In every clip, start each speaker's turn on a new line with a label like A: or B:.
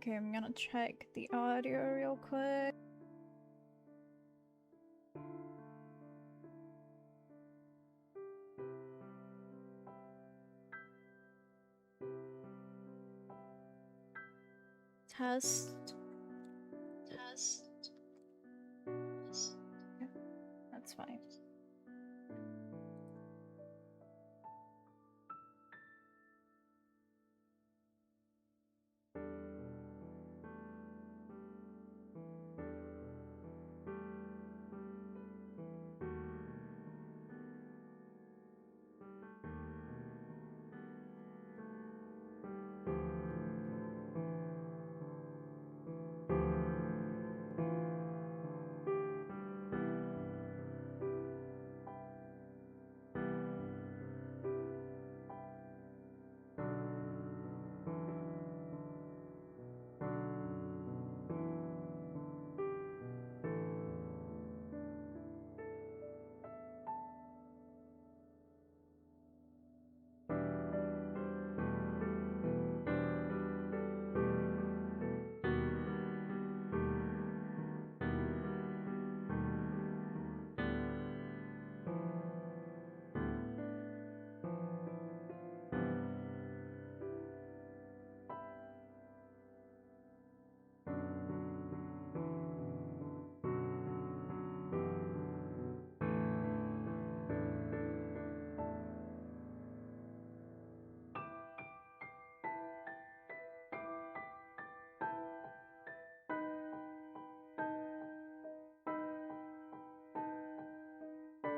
A: Okay, I'm gonna check the audio real quick. Test. Yeah, that's fine.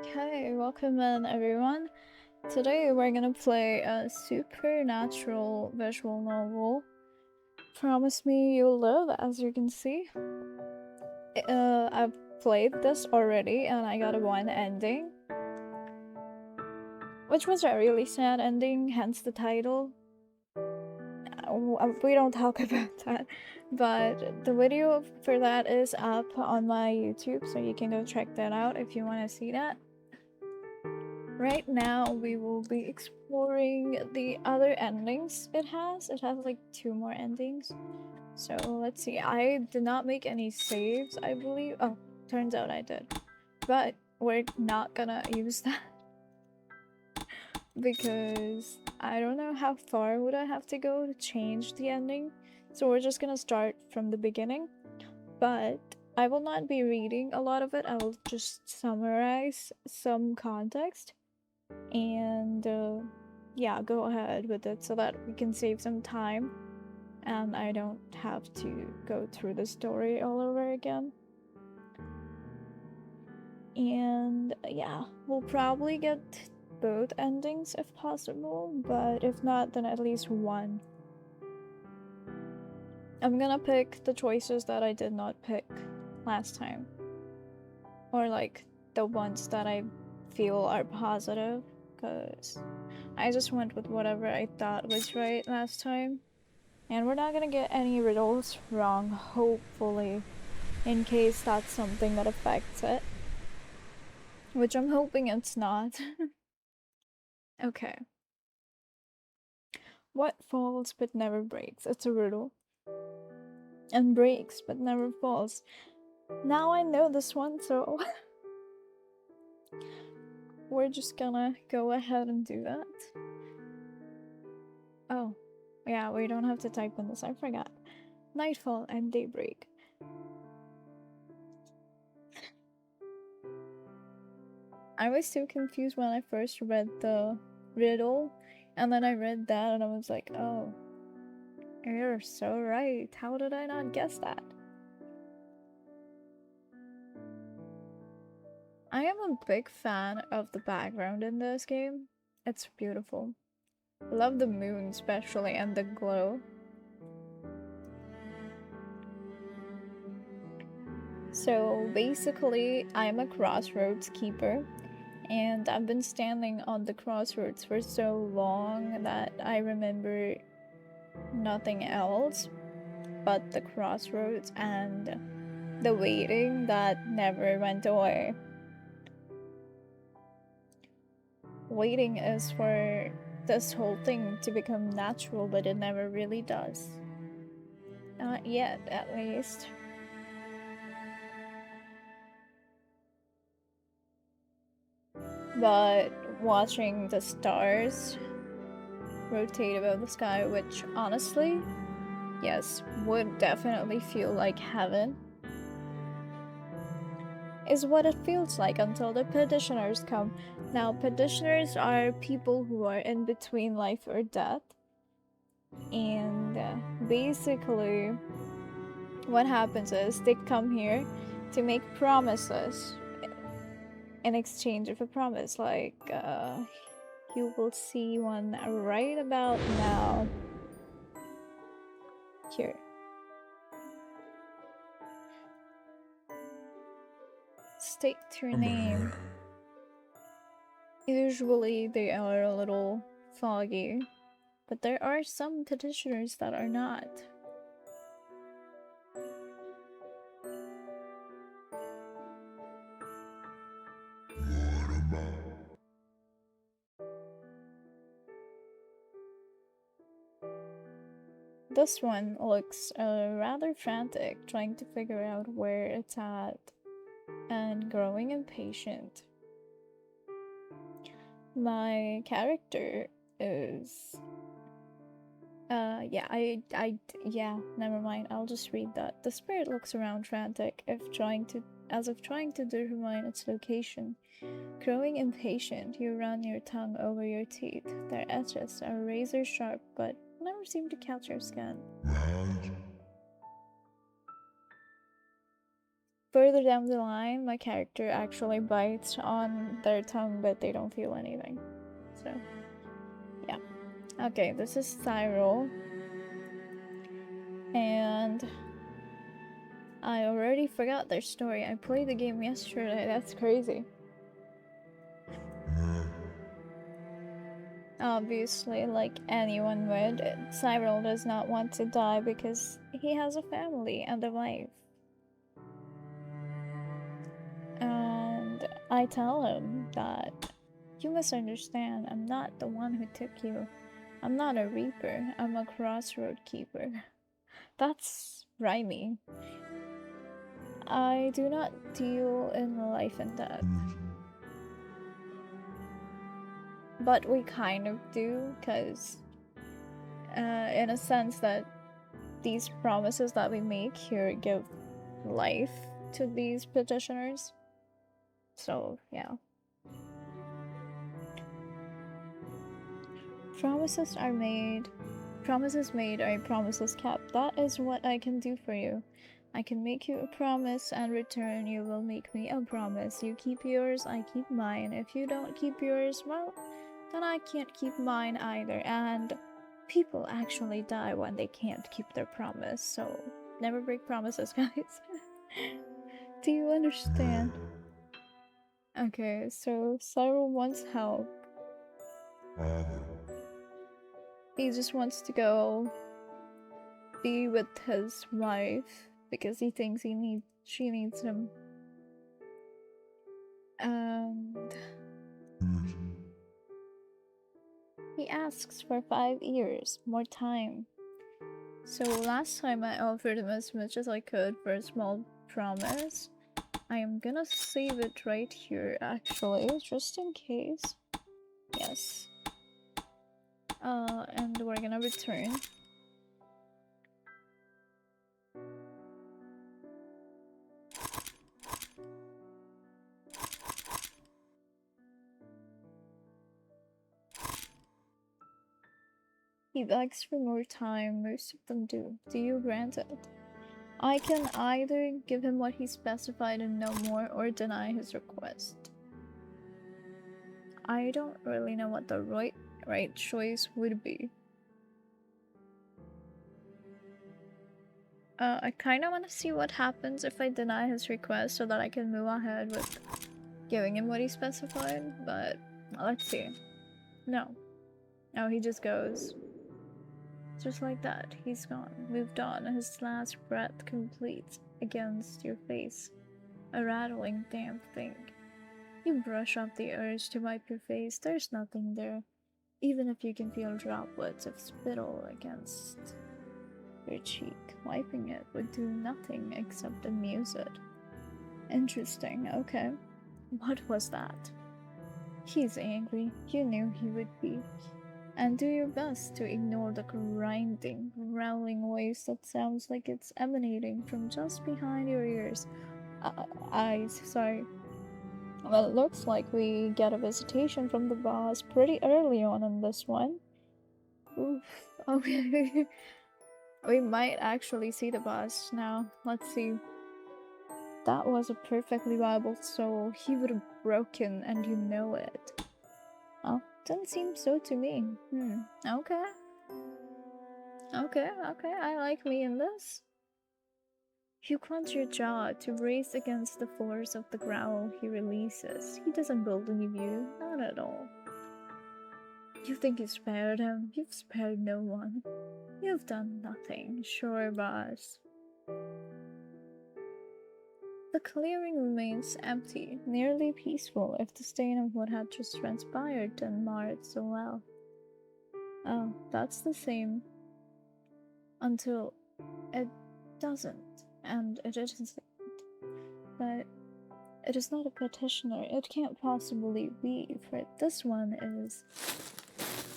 A: Okay, welcome in everyone. Today we're gonna play a supernatural visual novel. Promise Me You'll Live, as you can see. I've played this already and I got a one ending. Which was a really sad ending, hence the title. We don't talk about that. But the video for that is up on my YouTube, so you can go check that out if you want to see that. Right now, we will be exploring the other endings it has. It has like 2 more endings. So let's see. I did not make any saves, I believe. Oh, turns out I did. But we're not gonna use that. Because I don't know how far would I have to go to change the ending. So we're just gonna start from the beginning. But I will not be reading a lot of it. I will just summarize some context. And yeah, go ahead with it so that we can save some time and I don't have to go through the story all over again. And yeah, we'll probably get both endings if possible, but if not, then at least one. I'm gonna pick the choices that I did not pick last time, or like the ones that I feel are positive, because I just went with whatever I thought was right last time. And we're not gonna get any riddles wrong, hopefully, in case that's something that affects it. Which I'm hoping it's not. Okay. What falls but never breaks? It's a riddle. And breaks but never falls. Now I know this one, so we're just gonna go ahead and do that. Oh, yeah, we don't have to type in this, I forgot. Nightfall and daybreak. I was so confused when I first read the riddle, and then I read that and I was like, oh, you're so right. How did I not guess that? I am a big fan of the background in this game. It's beautiful. I love the moon especially and the glow. So basically, I'm a crossroads keeper, and I've been standing on the crossroads for so long that I remember nothing else but the crossroads and the waiting that never went away. Waiting is for this whole thing to become natural, but it never really does. Not yet, at least. But watching the stars rotate above the sky, which honestly, yes, would definitely feel like heaven, is what it feels like until the petitioners come. Now, petitioners are people who are in between life or death, and basically, what happens is they come here to make promises in exchange of a promise. Like, you will see one right about now. Here. State your name. Usually they are a little foggy, but there are some petitioners that are not. This one looks rather frantic, trying to figure out where it's at, and growing impatient. My character is yeah, never mind. I'll just read that. The spirit looks around frantic, as if trying to determine its location. Growing impatient, you run your tongue over your teeth. Their edges are razor sharp, but never seem to catch your skin. Further down the line, my character actually bites on their tongue, but they don't feel anything. So, yeah. Okay, this is Cyril. And I already forgot their story. I played the game yesterday. That's crazy. Obviously, like anyone would, Cyril does not want to die because he has a family and a wife. And I tell him that you misunderstand. I'm not the one who took you. I'm not a reaper. I'm a crossroad keeper. That's rhymey. I do not deal in life and death. But we kind of do, because in a sense that these promises that we make here give life to these petitioners. So, yeah. Promises made are promises kept. That is what I can do for you. I can make you a promise, and return you will make me a promise. You keep yours, I keep mine. If you don't keep yours, well, then I can't keep mine either. And people actually die when they can't keep their promise, so never break promises, guys. Do you understand? Okay, so Cyril wants help. He just wants to go be with his wife because he thinks she needs him. And he asks for 5 years, more time. So last time I offered him as much as I could for a small promise. I am gonna save it right here, actually, just in case. Yes. And we're gonna return. He begs for more time, most of them do. Do you grant it? I can either give him what he specified and no more, or deny his request. I don't really know what the right choice would be. I kinda wanna see what happens if I deny his request so that I can move ahead with giving him what he specified, but let's see. No. Oh, he just goes. Just like that, he's gone, moved on, his last breath complete against your face. A rattling, damp thing. You brush off the urge to wipe your face, there's nothing there. Even if you can feel droplets of spittle against your cheek. Wiping it would do nothing except amuse it. Interesting, okay. What was that? He's angry. You knew he would be. And do your best to ignore the grinding, growling voice that sounds like it's emanating from just behind your ears. Eyes, sorry. Well, it looks like we get a visitation from the boss pretty early on in this one. Oof. Okay. We might actually see the boss now. Let's see. That was a perfectly viable soul. He would have broken, and you know it. Oh, doesn't seem so to me. Okay. Okay, I like me in this. You clench your jaw to brace against the force of the growl he releases. He doesn't believe you, not at all. You think you spared him? You've spared no one. You've done nothing, sure, boss. The clearing remains empty, nearly peaceful if the stain of what had just transpired didn't mar it so well. Oh, that's the same. Until it doesn't, and it isn't. But it is not a petitioner. It can't possibly be, for this one is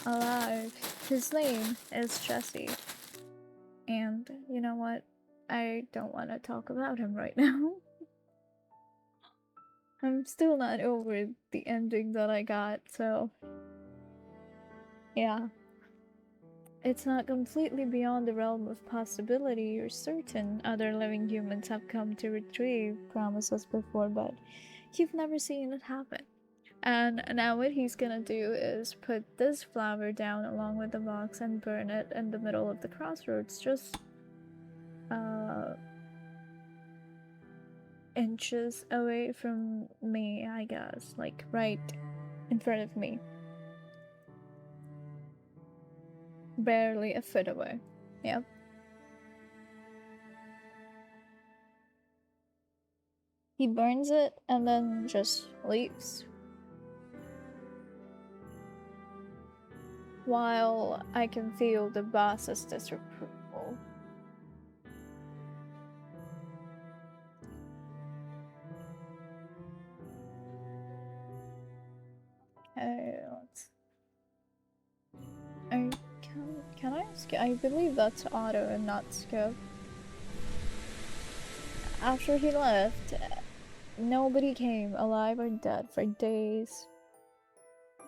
A: alive. His name is Jesse. And you know what? I don't want to talk about him right now. I'm still not over the ending that I got, so yeah. It's not completely beyond the realm of possibility. You're certain other living humans have come to retrieve promises before, but you've never seen it happen. And now what he's gonna do is put this flower down along with the box and burn it in the middle of the crossroads, just inches away from me, I guess, like right in front of me. Barely a foot away. Yep. He burns it and then just leaves. While I can feel the boss's disapproval. Can I skip? I believe that's auto and not skip. After he left, nobody came, alive or dead, for days.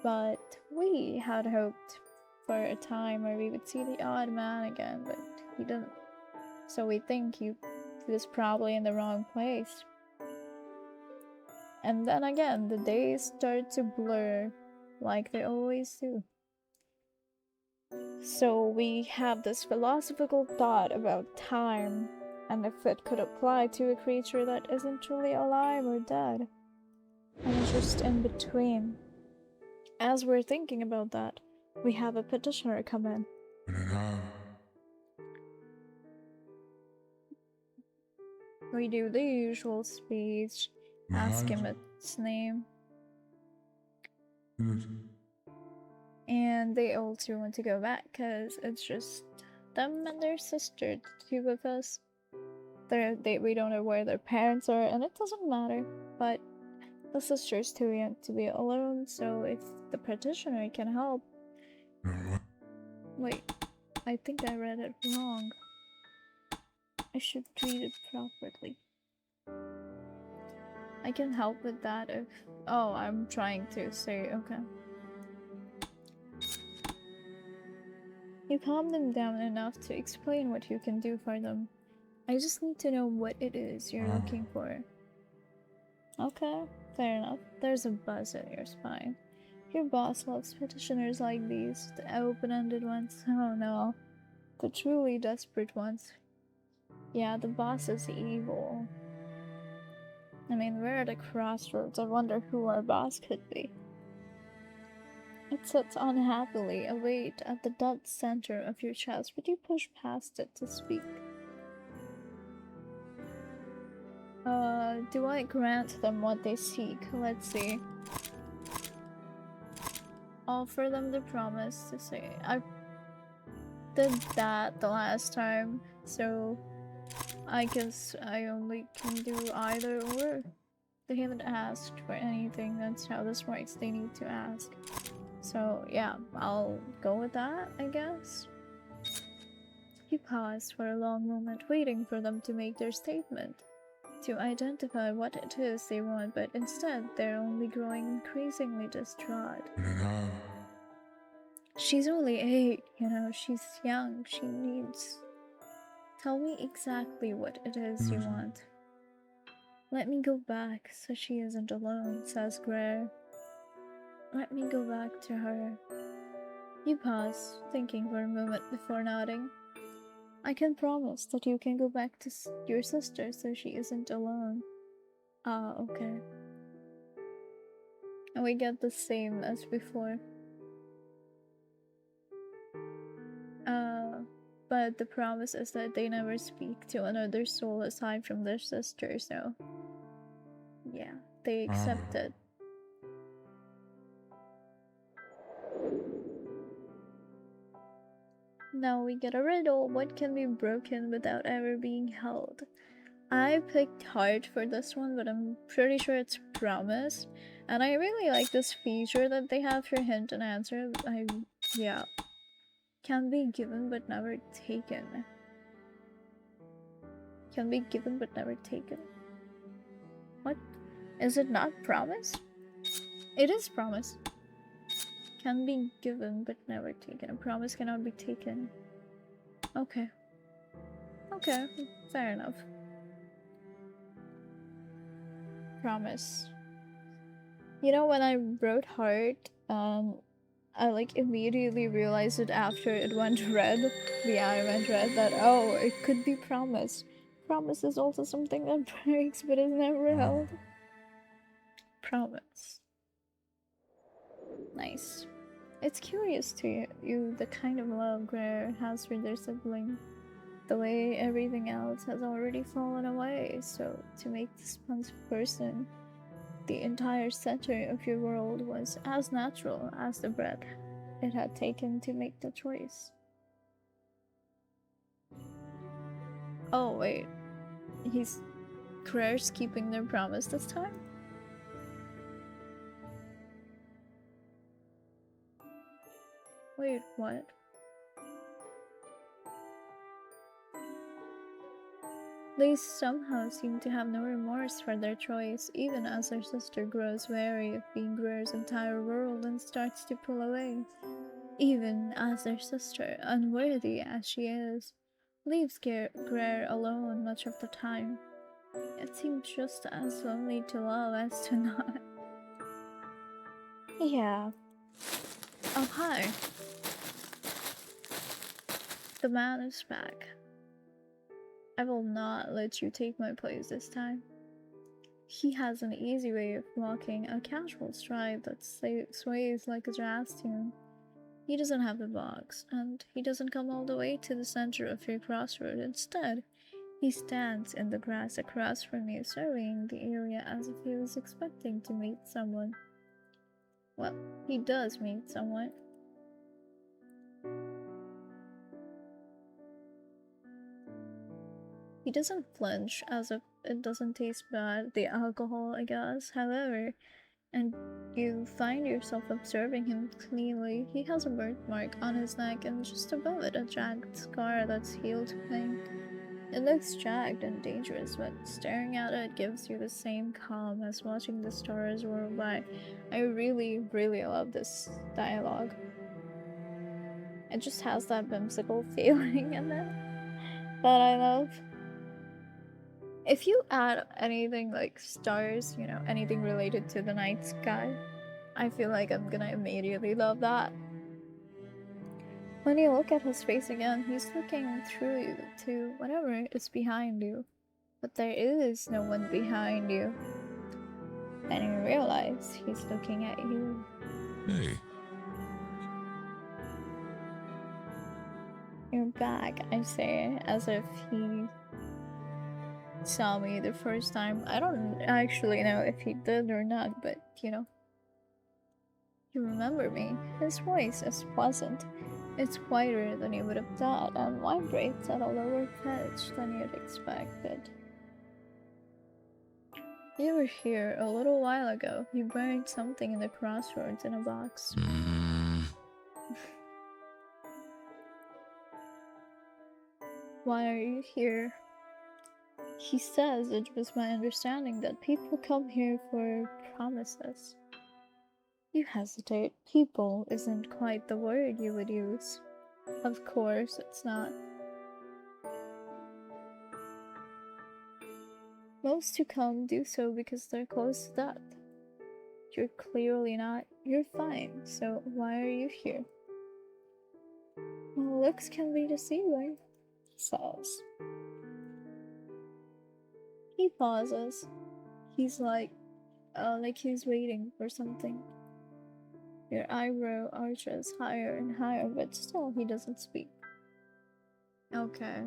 A: But we had hoped for a time where we would see the odd man again, but he didn't. So we think he was probably in the wrong place. And then again, the days started to blur like they always do. So we have this philosophical thought about time, and if it could apply to a creature that isn't truly alive or dead, and is just in between. As we're thinking about that, we have a petitioner come in. We do the usual speech, ask him its name. And they also want to go back because it's just them and their sister, the two of us. We don't know where their parents are, and it doesn't matter. But the sister's too young to be alone, so if the petitioner can help. Wait, I think I read it wrong. I should read it properly. I can help with that if. Oh, I'm trying to say, okay. You calm them down enough to explain what you can do for them. I just need to know what it is you're looking for. Okay, fair enough. There's a buzz in your spine. Your boss loves petitioners like these, the open-ended ones. Oh no, the truly desperate ones. Yeah, the boss is evil. I mean, we're at a crossroads. I wonder who our boss could be. It sits unhappily, a weight at the dead center of your chest, but you push past it to speak. Do I grant them what they seek? Let's see. Offer them the promise to say, did that the last time, so I guess I only can do either or. They haven't asked for anything, that's how this works, they need to ask. So yeah, I'll go with that, I guess. You pause for a long moment, waiting for them to make their statement, to identify what it is they want, but instead they're only growing increasingly distraught. She's only 8, she's young, she needs. Tell me exactly what it is you want. Let me go back so she isn't alone, says Greer. Let me go back to her. You pause, thinking for a moment before nodding. I can promise that you can go back to your sister so she isn't alone. Ah, okay. And we get the same as before. But the promise is that they never speak to another soul aside from their sister, so yeah, they accept it. Now we get a riddle. What can be broken without ever being held? I picked heart for this one, but I'm pretty sure it's promise. And I really like this feature that they have for hint and answer. Yeah. Can be given but never taken. Can be given but never taken. What? Is it not promise? It is promise. Can be given but never taken. A promise cannot be taken. Okay. Okay, fair enough. Promise. You know, when I wrote heart, I like immediately realized it after it went red. The eye went red that, oh, it could be promise. Promise is also something that breaks but is never held. Promise. Nice. It's curious to you the kind of love Greer has for their sibling. The way everything else has already fallen away, so to make this one person the entire center of your world was as natural as the breath it had taken to make the choice. Oh, wait. Greer's keeping their promise this time? Wait, what? They somehow seem to have no remorse for their choice, even as their sister grows wary of being Greer's entire world and starts to pull away. Even as their sister, unworthy as she is, leaves Greer alone much of the time. It seems just as lonely to love as to not. Yeah. Oh, hi. The man is back. I will not let you take my place this time. He has an easy way of walking, a casual stride that sways like a jazz tune. He doesn't have the box, and he doesn't come all the way to the center of your crossroad. Instead, he stands in the grass across from you, surveying the area as if he was expecting to meet someone. Well, he does meet someone. He doesn't flinch as if it doesn't taste bad, the alcohol, I guess. However, and you find yourself observing him cleanly. He has a birthmark on his neck, and just above it, a jagged scar that's healed pink. It looks jagged and dangerous, but staring at it gives you the same calm as watching the stars roll by. I really, really love this dialogue. It just has that whimsical feeling in it that I love. If you add anything like stars, anything related to the night sky, I feel like I'm gonna immediately love that. When you look at his face again, he's looking through you to whatever is behind you. But there is no one behind you. And you realize he's looking at you.
B: Hey.
A: You're back, I say, as if he saw me the first time. I don't actually know if he did or not, but you remember me. His voice is pleasant, It's quieter than you would have thought and vibrates at a lower pitch than you'd expected. You were here a little while ago. You buried something in the crossroads in a box. Why are you here? He says it was my understanding that people come here for promises. You hesitate. People isn't quite the word you would use. Of course, it's not. Most who come do so because they're close to death. You're clearly not. You're fine, so why are you here? Well, looks can be deceiving, he says. He pauses. He's like he's waiting for something. Your eyebrow arches higher and higher, but still he doesn't speak. Okay.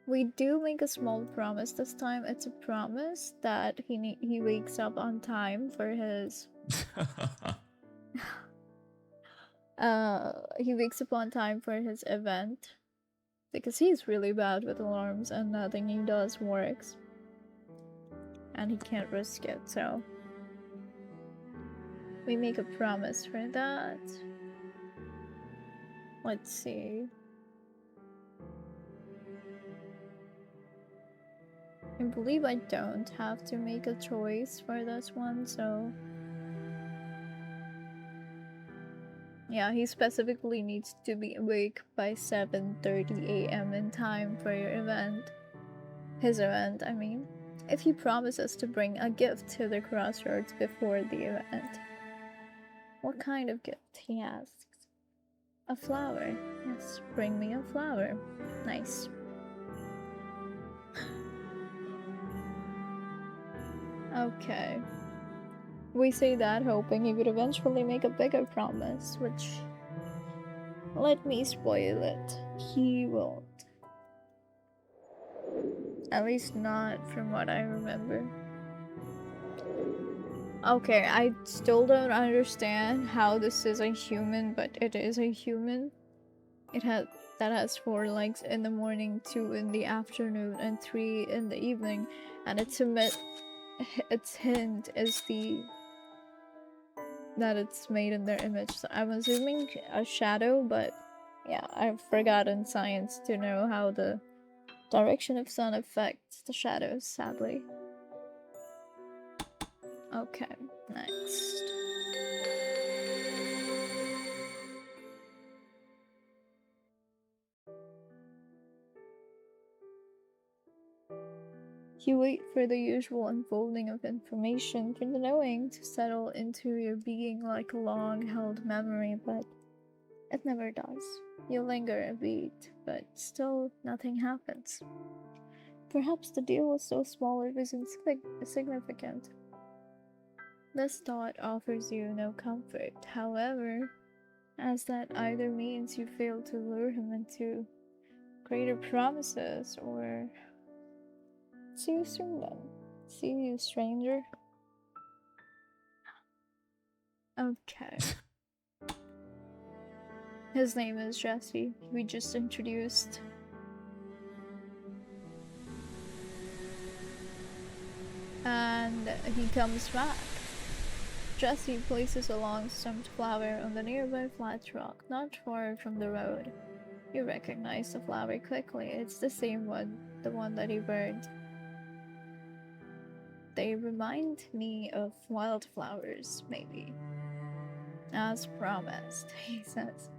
A: We do make a small promise this time. It's a promise that he wakes up on time for his he wakes up on time for his event because he's really bad with alarms and nothing he does works. And he can't risk it, so we make a promise for that. Let's see. I believe I don't have to make a choice for this one, so yeah, he specifically needs to be awake by 7:30 a.m. in time for your event. His event, I mean. If he promises to bring a gift to the crossroads before the event. What kind of gift? He asks. A flower. Yes, bring me a flower. Nice. Okay. We say that hoping he would eventually make a bigger promise, which... let me spoil it. He won't. At least not from what I remember. Okay, I still don't understand how this is a human, but it is a human. That has 4 legs in the morning, 2 in the afternoon, and 3 in the evening, and its hint is that it's made in their image. So I'm assuming a shadow, but yeah, I've forgotten science to know how the direction of sun affects the shadows, sadly. Okay, next. You wait for the usual unfolding of information, for the knowing to settle into your being like a long-held memory, but it never does. You linger a beat, but still nothing happens. Perhaps the deal was so small it was insignificant. This thought offers you no comfort, however, as that either means you failed to lure him into greater promises, or... See you soon then. See you, stranger. Okay. His name is Jesse. We just introduced. And he comes back. Jesse places a long-stemmed flower on the nearby flat rock, not far from the road. You recognize the flower quickly. It's the same one, the one that he burned. They remind me of wildflowers, maybe. As promised, he says.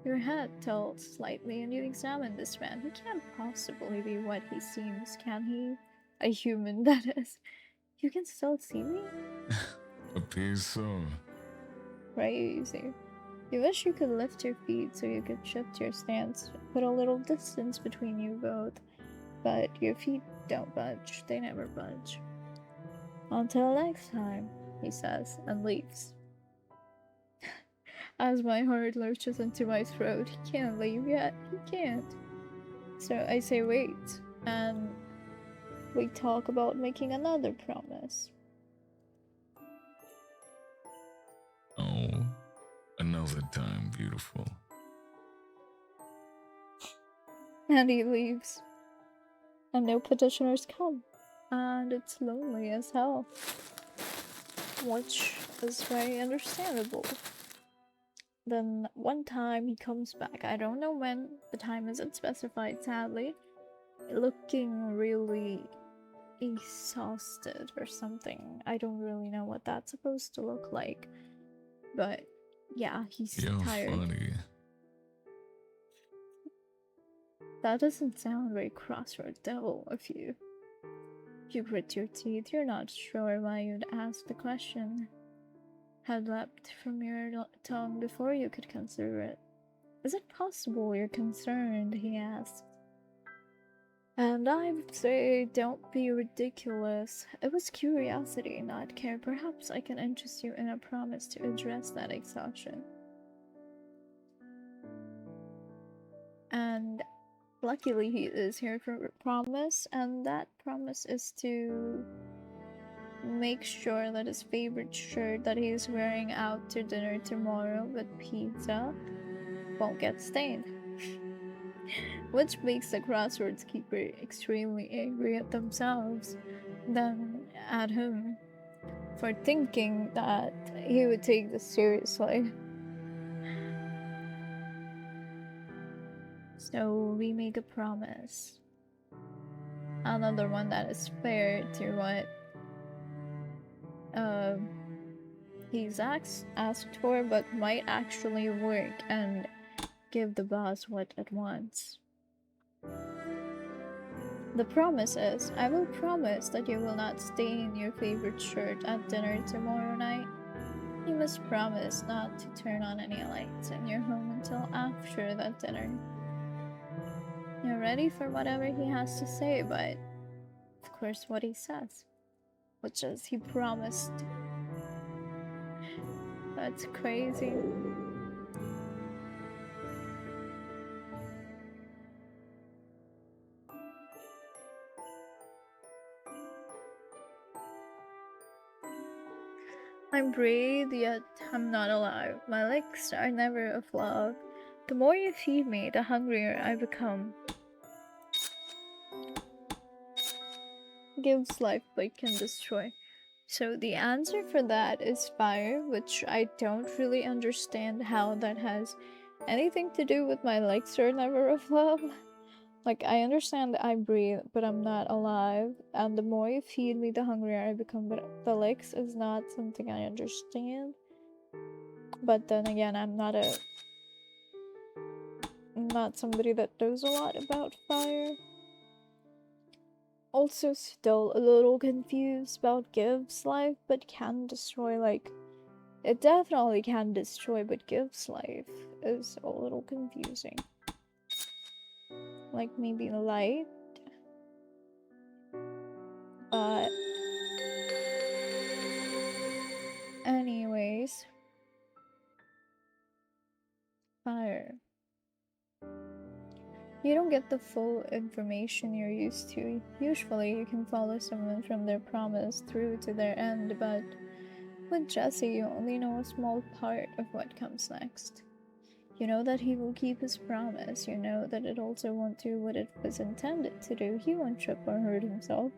A: Your head tilts slightly and you examine this man. He can't possibly be what he seems, can he? A human, that is. You can still see me?
B: Appears so.
A: Crazy. You wish you could lift your feet so you could shift your stance, put a little distance between you both, but your feet don't budge. They never budge. Until next time, he says, and leaves. As my heart lurches into my throat, he can't leave yet. He can't. So I say wait, and we talk about making another promise.
B: Oh, another the time beautiful.
A: And he leaves. And no petitioners come. And it's lonely as hell. Which is very understandable. Then one time he comes back. I don't know when. The time isn't specified, sadly. Looking really exhausted or something. I don't really know what that's supposed to look like. But yeah, he's
B: You're
A: tired.
B: funny.
A: That doesn't sound very crossword devil of you. You grit your teeth. You're not sure why you'd ask the question. Had leapt from your tongue before you could consider it. Is it possible you're concerned? He asked. And I would say, don't be ridiculous. It was curiosity, not care. Perhaps I can interest you in a promise to address that exhaustion. And luckily he is here for a promise, and that promise is to make sure that his favorite shirt that he's wearing out to dinner tomorrow with pizza won't get stained. Which makes the crosswords keeper extremely angry at themselves, then at him for thinking that he would take this seriously. So we make a promise. Another one that is fair to what he's asked for, but might actually work and give the boss what it wants. The promise is, I will promise that you will not stain your favorite shirt at dinner tomorrow night. You must promise not to turn on any lights in your home until after that dinner. You're ready for whatever he has to say, but of course what he says, which is he promised. That's crazy. I'm brave, yet I'm not alive. My legs are never of love. The more you feed me, the hungrier I become. Gives life but can destroy. So the answer for that is fire, which I don't really understand how that has anything to do with my legs are never of love. Like, I understand that I breathe, but I'm not alive, and the more you feed me, the hungrier I become, but the legs is not something I understand. But then again, I'm not somebody that knows a lot about fire. Also still a little confused about gives life, but can destroy, like, it definitely can destroy, but gives life is a little confusing. Like, maybe light? But anyways, fire. You don't get the full information you're used to. Usually you can follow someone from their promise through to their end, but with Jesse you only know a small part of what comes next. You know that he will keep his promise, you know that it also won't do what it was intended to do. He won't trip or hurt himself.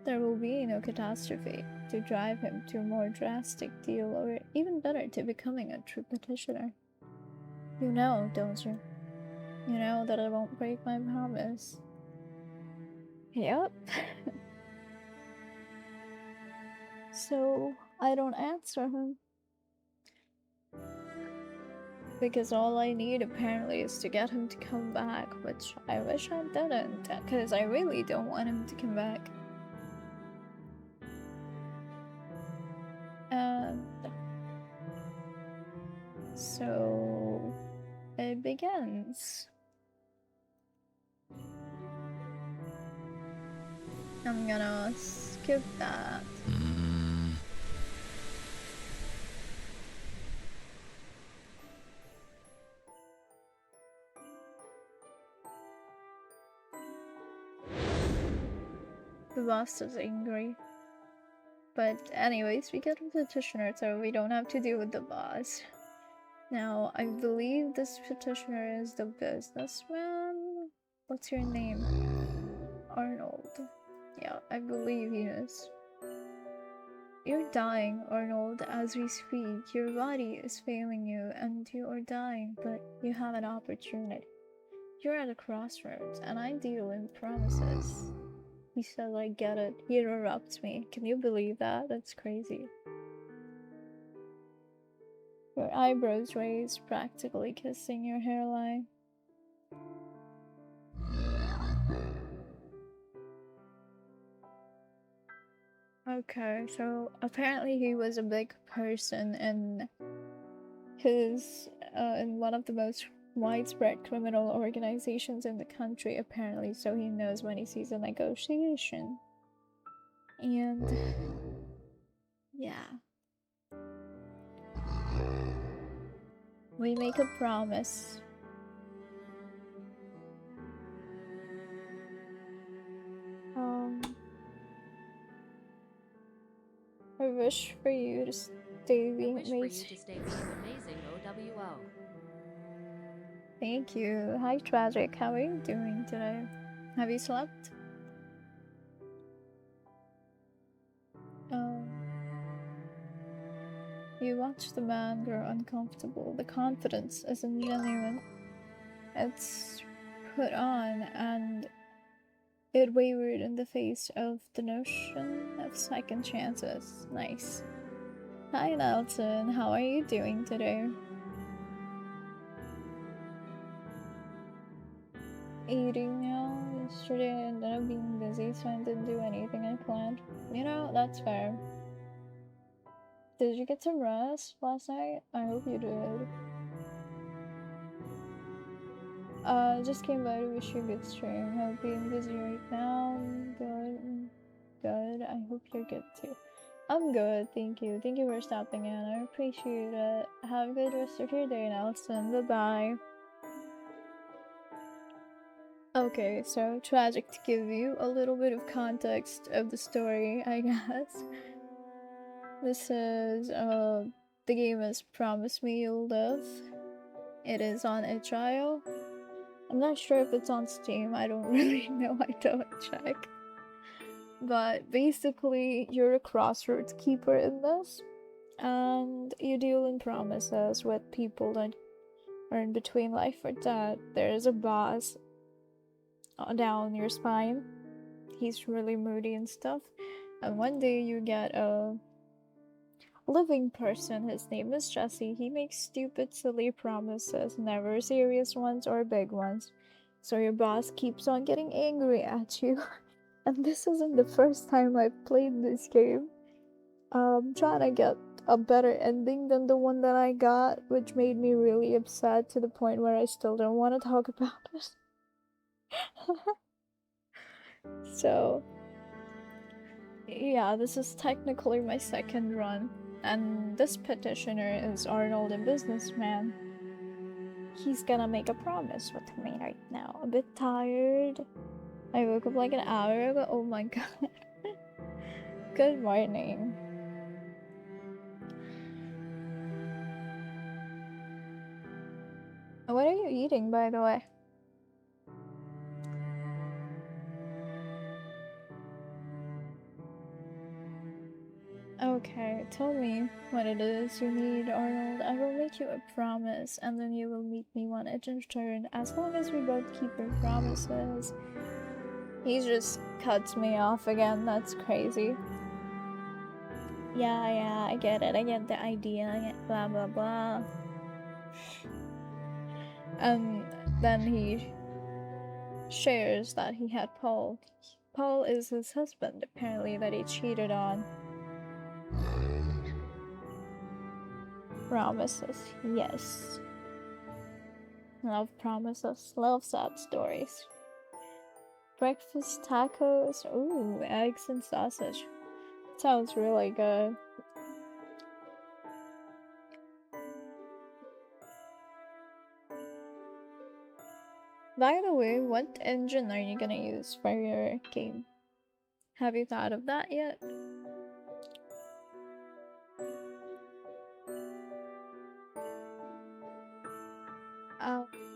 A: There will be no catastrophe to drive him to a more drastic deal, or even better, to becoming a true petitioner. You know, don't you? You know that I won't break my promise. Yep. So I don't answer him. Because all I need apparently is to get him to come back, which I wish I didn't, because I really don't want him to come back. And so it begins. I'm gonna skip that. The boss is angry. But anyways, we get a petitioner, so we don't have to deal with the boss. Now, I believe this petitioner is the businessman. What's your name? Arnold. Yeah, I believe he is. You're dying, Arnold, as we speak. Your body is failing you, and you are dying, but you have an opportunity. You're at a crossroads, and I deal in promises. He says, I get it. He interrupts me. Can you believe that? That's crazy. Your eyebrows raised, practically kissing your hairline. Okay, so apparently he was a big person in in one of the most widespread criminal organizations in the country, apparently, so he knows when he sees a negotiation. And yeah. We make a promise. I wish for you to stay being amazing.
C: OWO.
A: Thank you. Hi, Tragic. How are you doing today? Have you slept? You watch the man grow uncomfortable. The confidence isn't genuine. It's put on, and it wavered in the face of the notion of second chances. Nice. Hi, Nelson. How are you doing today? Eating now. Yesterday I ended up being busy, so I didn't do anything I planned. You know, that's fair. Did you get some rest last night? I hope you did. Just came by to wish you a good stream. Hope being busy right now. Good. I hope you're good too. I'm good, thank you. Thank you for stopping in. I appreciate it. Have a good rest of your day, Nelson. Bye-bye. Okay, so Tragic, to give you a little bit of context of the story, I guess. This is, the game is Promise Me You'll Live. It is on itch.io. I'm not sure if it's on Steam, I don't really know, I don't check. But basically, you're a crossroads keeper in this, and you deal in promises with people that are in between life or death. There's a boss down your spine. He's really moody and stuff. And one day you get a living person. His name is Jesse. He makes stupid, silly promises, never serious ones or big ones. So your boss keeps on getting angry at you. And this isn't the first time I've played this game. I'm trying to get a better ending than the one that I got, which made me really upset to the point where I still don't want to talk about it. So, yeah, this is technically my second run, and this petitioner is Arnold, a businessman. He's gonna make a promise with me right now. A bit tired. I woke up like an hour ago. Oh my god. Good morning. What are you eating, by the way? Okay, tell me what it is you need, Arnold. I will make you a promise, and then you will meet me one in return, as long as we both keep our promises. He just cuts me off again, that's crazy. Yeah, I get it, I get the idea, I get blah blah blah. And then he shares that he had Paul. Paul is his husband, apparently, that he cheated on. Promises, yes. Love promises, love sad stories. Breakfast tacos, ooh, eggs and sausage. Sounds really good. By the way, what engine are you gonna use for your game? Have you thought of that yet?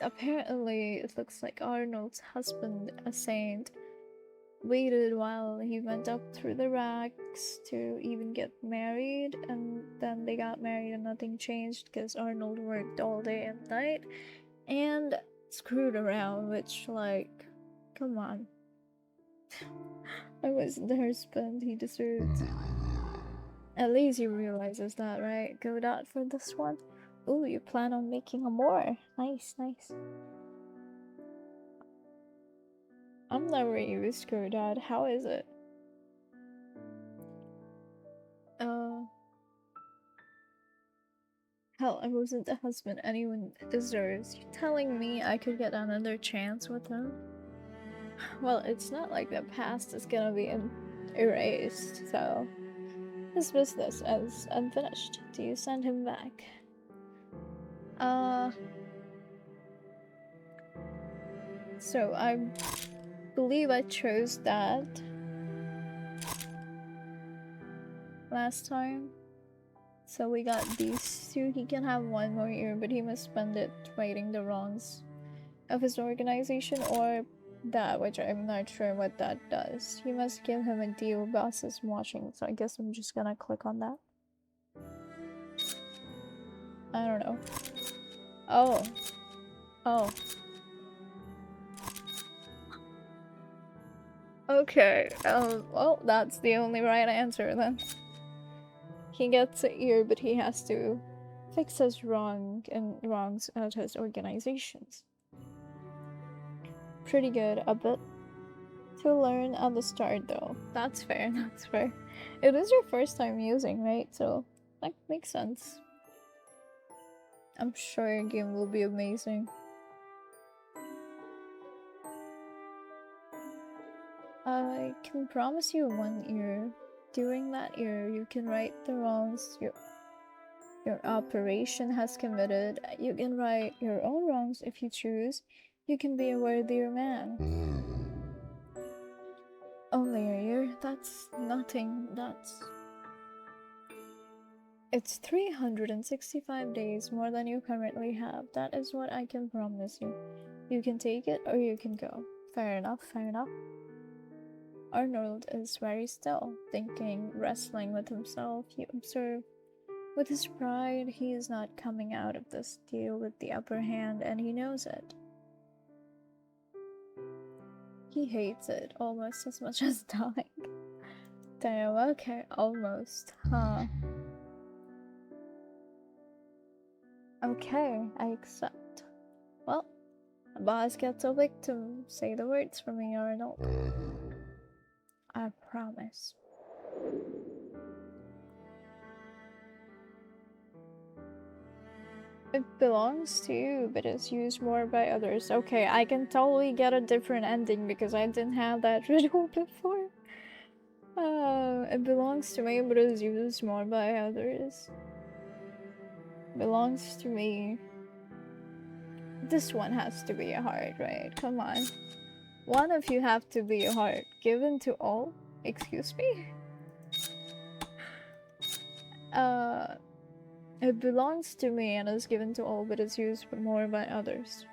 A: Apparently, it looks like Arnold's husband, a saint, waited while he went up through the ranks to even get married, and then they got married and nothing changed because Arnold worked all day and night and screwed around, which, like, come on. I wasn't the husband he deserved. At least he realizes that, right? Go out for this one. Ooh, you plan on making a more. Nice, nice. I'm never used Godot. How is it? Hell, I wasn't the husband anyone deserves. You telling me I could get another chance with him? Well, it's not like the past is gonna be erased, so dismiss this as unfinished. Do you send him back? So I believe I chose that last time. So we got these two. He can have one more year, but he must spend it righting the wrongs of his organization, or that, which I'm not sure what that does. He must give him a deal. Boss is watching, so I guess I'm just gonna click on that. I don't know. Oh. Oh. Okay, well, that's the only right answer then. He gets a year, but he has to fix his wrongs at his organizations. Pretty good, a bit to learn at the start though. That's fair, that's fair. It is your first time using, right? So that makes sense. I'm sure your game will be amazing. I can promise you 1 year. During that year, you can right the wrongs your operation has committed. You can right your own wrongs if you choose. You can be a worthier man. Only a year? That's nothing. It's 365 days more than you currently have. That is what I can promise you. You can take it or you can go. Fair enough, fair enough. Arnold is very still, thinking, wrestling with himself. You observe. With his pride, he is not coming out of this deal with the upper hand, and he knows it. He hates it almost as much as dying. Damn, okay, almost, huh? Okay, I accept. Well, a boss gets a victim. Say the words for me, Arnold. I promise. It belongs to you, but is used more by others. Okay, I can totally get a different ending because I didn't have that riddle before. It belongs to me, but is used more by others. Belongs to me. This one has to be a heart, right? Come on. One of you have to be a heart. Given to all? Excuse me? It belongs to me and is given to all, but is used more by others.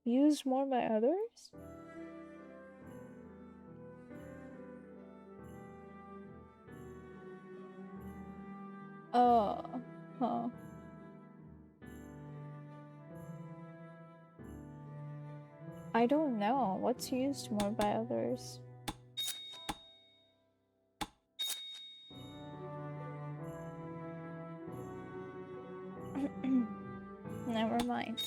A: Used more by others? Huh. I don't know. What's used more by others? Never mind.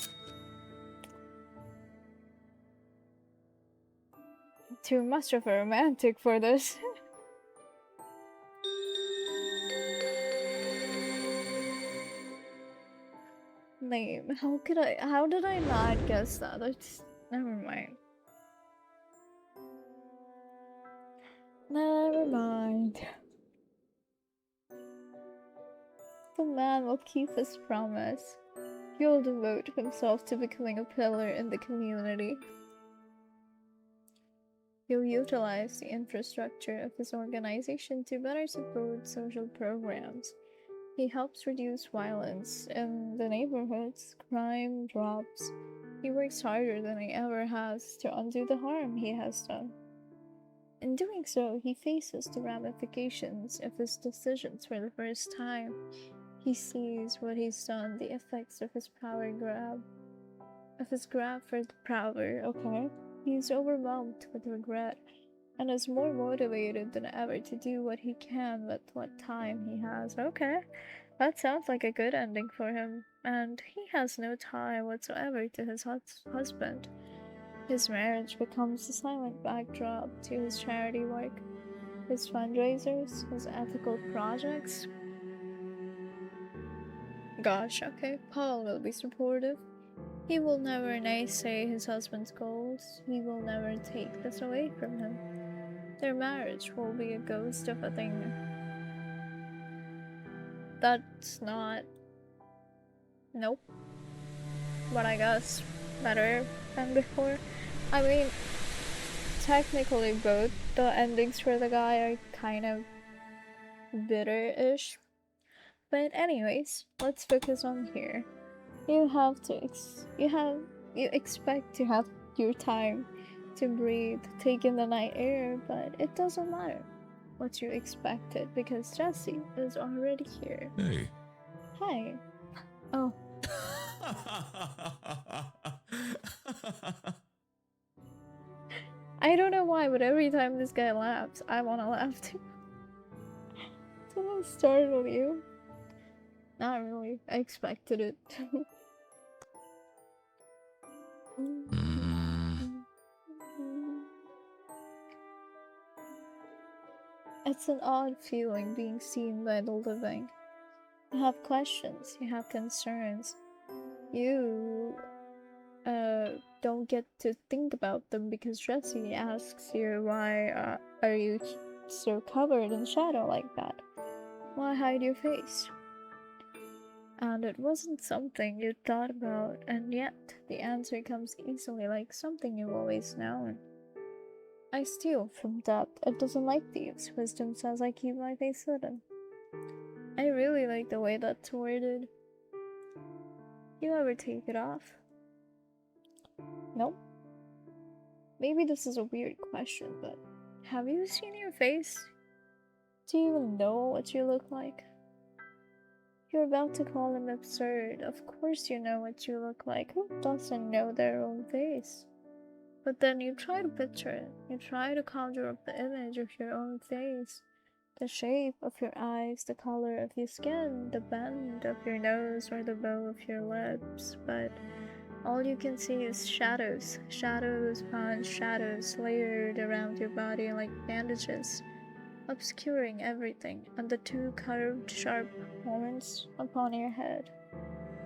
A: Too much of a romantic for this. Lame. How did I not guess that? Never mind. Never mind. The man will keep his promise. He'll devote himself to becoming a pillar in the community. He'll utilize the infrastructure of his organization to better support social programs. He helps reduce violence in the neighborhoods. Crime drops. He works harder than he ever has to undo the harm he has done. In doing so, he faces the ramifications of his decisions for the first time. He sees what he's done, the effects of his grab for the power, okay? He's overwhelmed with regret and is more motivated than ever to do what he can with what time he has. Okay, that sounds like a good ending for him. And he has no tie whatsoever to his husband. His marriage becomes a silent backdrop to his charity work, his fundraisers, his ethical projects. Gosh, okay, Paul will be supportive. He will never naysay his husband's goals. He will never take this away from him. Their marriage will be a ghost of a thing. That's not. Nope. But I guess better than before. I mean, technically both the endings for the guy are kind of bitter-ish. But anyways, let's focus on here. You expect to have your time to breathe, take in the night air, but it doesn't matter what you expected because Jesse is already here.
B: Hey.
A: Hi. Oh. I don't know why, but every time this guy laughs, I wanna laugh too. Did I startle you? Not really. I expected it. It's an odd feeling being seen by the living. You have questions, you have concerns. You don't get to think about them because Jesse asks you why are you so covered in shadow like that? Why hide your face? And it wasn't something you thought about, and yet the answer comes easily, like something you've always known. I steal from depth. It doesn't like thieves. Wisdom says I keep my face hidden. I really like the way that's worded. You ever take it off? Nope. Maybe this is a weird question, but have you seen your face? Do you even know what you look like? You're about to call him absurd. Of course you know what you look like. Who doesn't know their own face? But then you try to picture it. You try to conjure up the image of your own face. The shape of your eyes, the color of your skin, the bend of your nose, or the bow of your lips. But all you can see is shadows. Shadows upon shadows layered around your body like bandages, obscuring everything, and the two curved, sharp horns upon your head.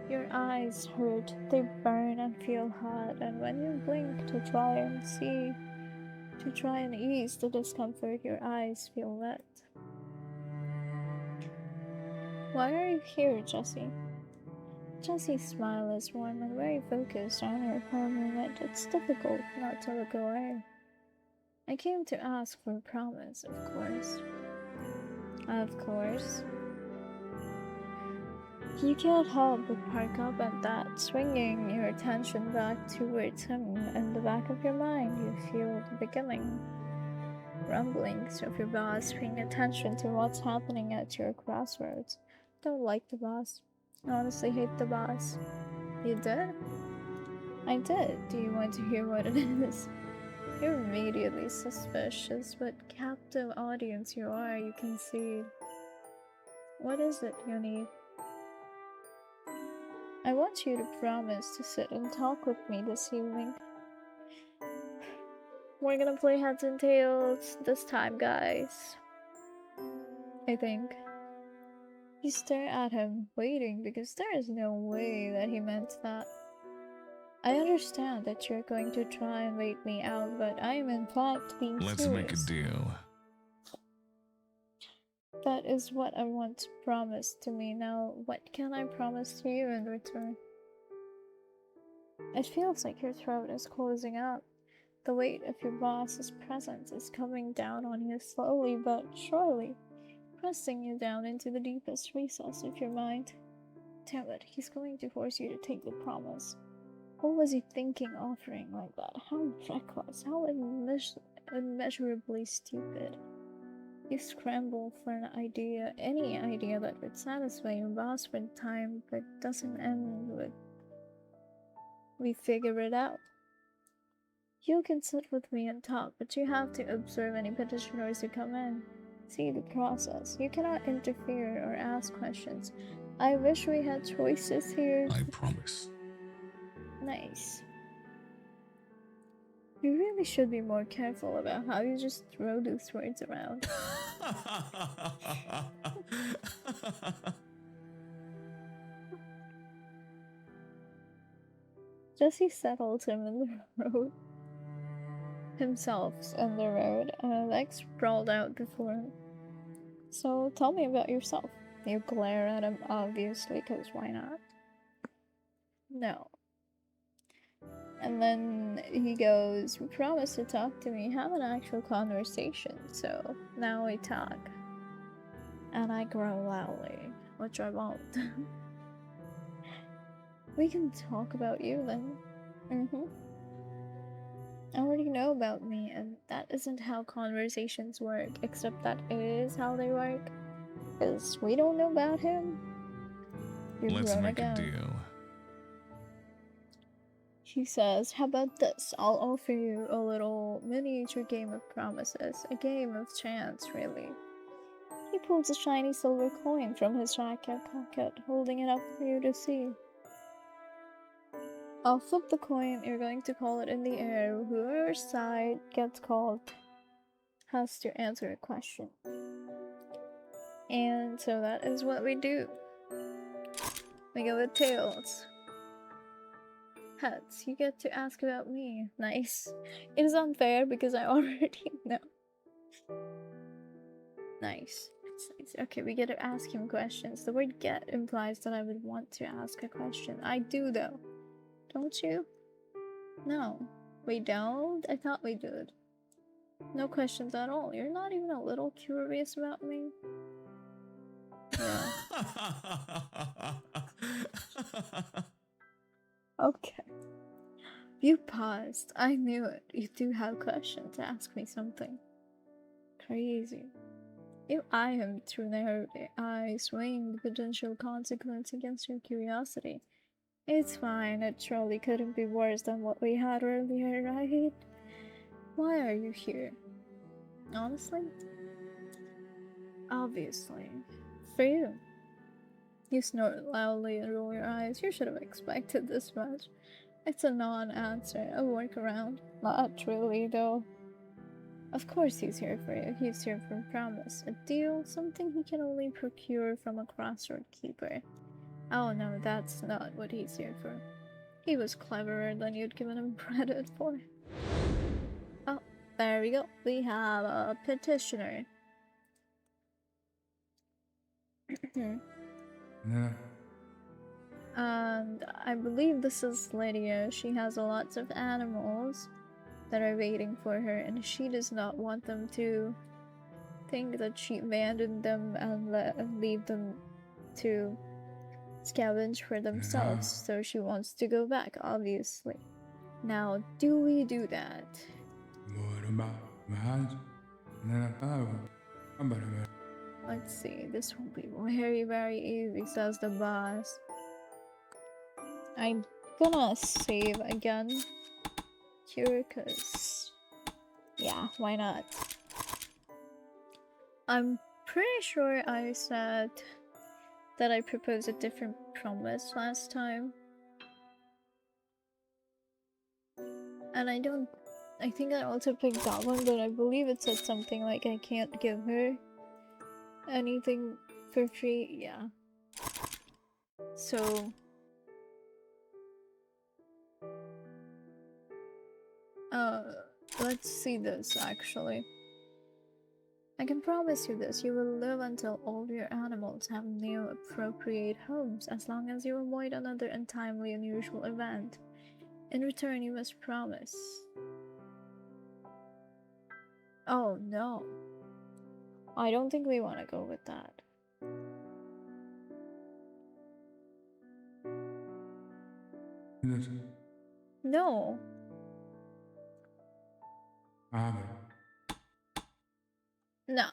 A: Your eyes hurt, they burn and feel hot, and when you blink to try and ease the discomfort, your eyes feel wet. Why are you here, Jesse? Jesse's smile is warm and very focused on her for a moment. It's difficult not to look away. I came to ask for a promise, of course. Of course. You can't help but perk up at that, swinging your attention back towards him. In the back of your mind, you feel the beginning rumblings of your boss paying attention to what's happening at your crossroads. Don't like the boss. Honestly hate the boss. You did? I did. Do you want to hear what it is? You're immediately suspicious, but captive audience you are, you concede. What is it you need? I want you to promise to sit and talk with me this evening. We're gonna play heads and tails this time, guys. I think. You stare at him, waiting, because there is no way that he meant that. I understand that you're going to try and wait me out, but I am in fact being
B: Let's
A: serious.
B: make a deal.
A: That is what I want to promise to me. Now, what can I promise to you in return? It feels like your throat is closing up. The weight of your boss's presence is coming down on you slowly but surely. pressing you down into the deepest recess of your mind. Damn it, he's going to force you to take the promise. What was he thinking offering like that? How reckless, how immeasurably stupid. You scramble for an idea, any idea that would satisfy your boss for time, but doesn't end with we figure it out. You can sit with me and talk, but you have to observe any petitioners who come in. See the process. You cannot interfere or ask questions. I wish we had choices here.
B: I promise.
A: Nice. You really should be more careful about how you just throw those words around. Jesse settled him in the road. Himself in the road, legs sprawled out before him. So tell me about yourself. You glare at him, obviously, because why not? No. And then he goes, "You promised to talk to me, have an actual conversation, so now we talk." And I grow loudly, which I won't. We can talk about you then. I already know about me, and that isn't how conversations work, except that is how they work. Because we don't know about him.
B: Let's make a deal.
A: He says, "How about this? I'll offer you a little miniature game of promises. A game of chance, really." He pulls a shiny silver coin from his jacket pocket, holding it up for you to see. I'll flip the coin, you're going to call it in the air. Whoever's side gets called has to answer a question. And so that is what we do. We go with tails. Heads, you get to ask about me. Nice. It is unfair because I already know. Nice. It's nice. Okay, we get to ask him questions. The word get implies that I would want to ask a question. I do though. Don't you? No. We don't? I thought we did. No questions at all. You're not even a little curious about me? Yeah. Okay. You paused. I knew it. You do have questions. Ask me something. Crazy. You eye him through narrowed eyes, weighing the potential consequence against your curiosity. It's fine. It surely couldn't be worse than what we had earlier, right? Why are you here? Honestly? Obviously. For you. You snort loudly and roll your eyes. You should have expected this much. It's a non-answer, a workaround. Not really, though. Of course he's here for you. He's here for a promise. A deal, something he can only procure from a crossroad keeper. Oh no, that's not what he's here for. He was cleverer than you'd given him credit for. Oh, there we go. We have a petitioner. And I believe this is Lydia. She has lots of animals that are waiting for her, and she does not want them to think that she abandoned them and leave them to scavenge for themselves. So she wants to go back, obviously. Now, do we do that? Let's see, this will be very, very easy, says the boss. I'm gonna save again here, cause yeah, why not? I'm pretty sure I said that I proposed a different promise last time. And I think I also picked that one, but I believe it said something like I can't give her anything for free. Yeah. So let's see this actually. I can promise you this, you will live until all your animals have new appropriate homes, as long as you avoid another untimely unusual event. In return, you must promise. Oh no. I don't think we want to go with that.
D: Yes.
A: No. No.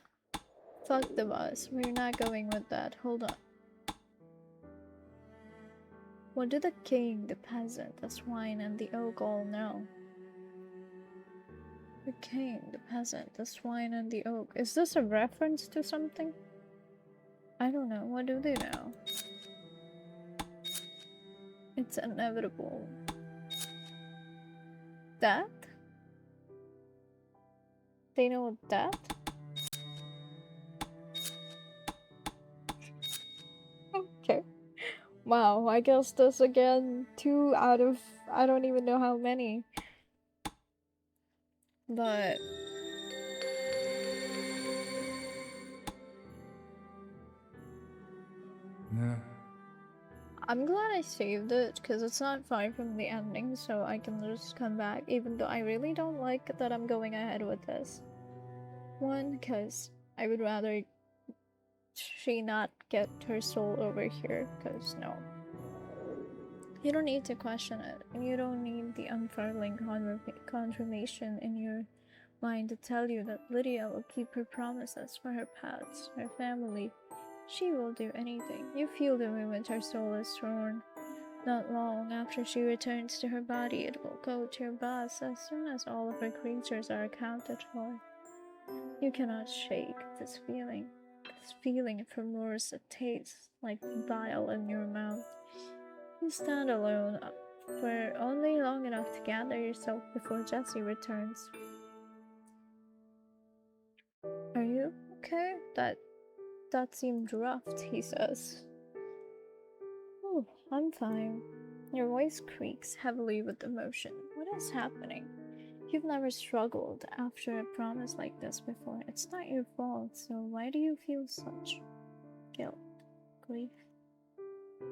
A: Fuck the bus. We're not going with that. Hold on. What do the king, the peasant, the swine, and the oak all know? The king, the peasant, the swine, and the oak. Is this a reference to something? I don't know. What do they know? It's inevitable. Death? They know death? Okay. Wow, I guess this again. 2 out of I don't even know how many. But
D: Yeah.
A: I'm glad I saved it because it's not far from the ending, so I can just come back, even though I really don't like that I'm going ahead with this one, because I would rather she not get her soul over here, because no. You don't need to question it, and you don't need the unfurling confirmation in your mind to tell you that Lydia will keep her promises for her pets, her family. She will do anything. You feel the moment her soul is torn. Not long after she returns to her body, it will go to your boss as soon as all of her creatures are accounted for. You cannot shake this feeling of remorse that tastes like bile in your mouth. You stand alone for only long enough to gather yourself before Jesse returns. Are you okay? That seemed rough, he says. Oh, I'm fine. Your voice creaks heavily with emotion. What is happening? You've never struggled after a promise like this before. It's not your fault, so why do you feel such guilt, grief?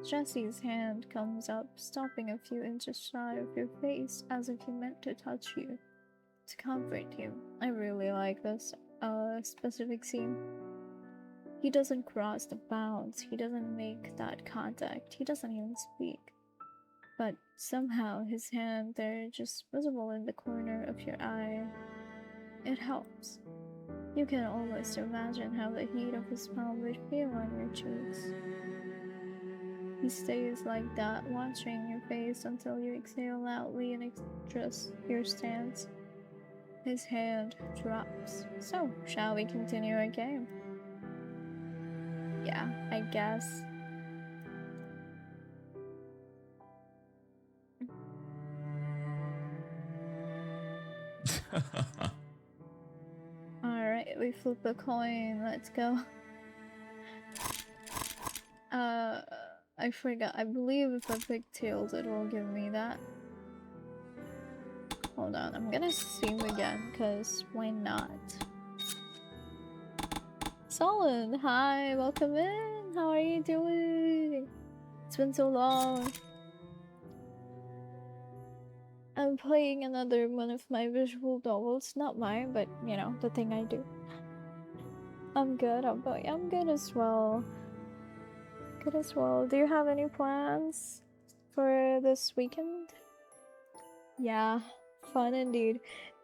A: Jesse's hand comes up, stopping a few inches shy of your face, as if he meant to touch you, to comfort you. I really like this specific scene. He doesn't cross the bounds, he doesn't make that contact, he doesn't even speak. But somehow his hand there, just visible in the corner of your eye, it helps. You can almost imagine how the heat of his palm would feel on your cheeks. He stays like that, watching your face until you exhale loudly and adjust your stance. His hand drops. So, shall we continue our game? Yeah, I guess. Alright, we flip a coin. Let's go. I forgot. I believe if I pick tails, it will give me that. Hold on, I'm gonna stream again, because why not? Solon, hi, welcome in. How are you doing? It's been so long. I'm playing another one of my visual novels. Not mine, but you know, the thing I do. I'm good. I'm good as well. Good as well. Do you have any plans for this weekend? Yeah, fun indeed.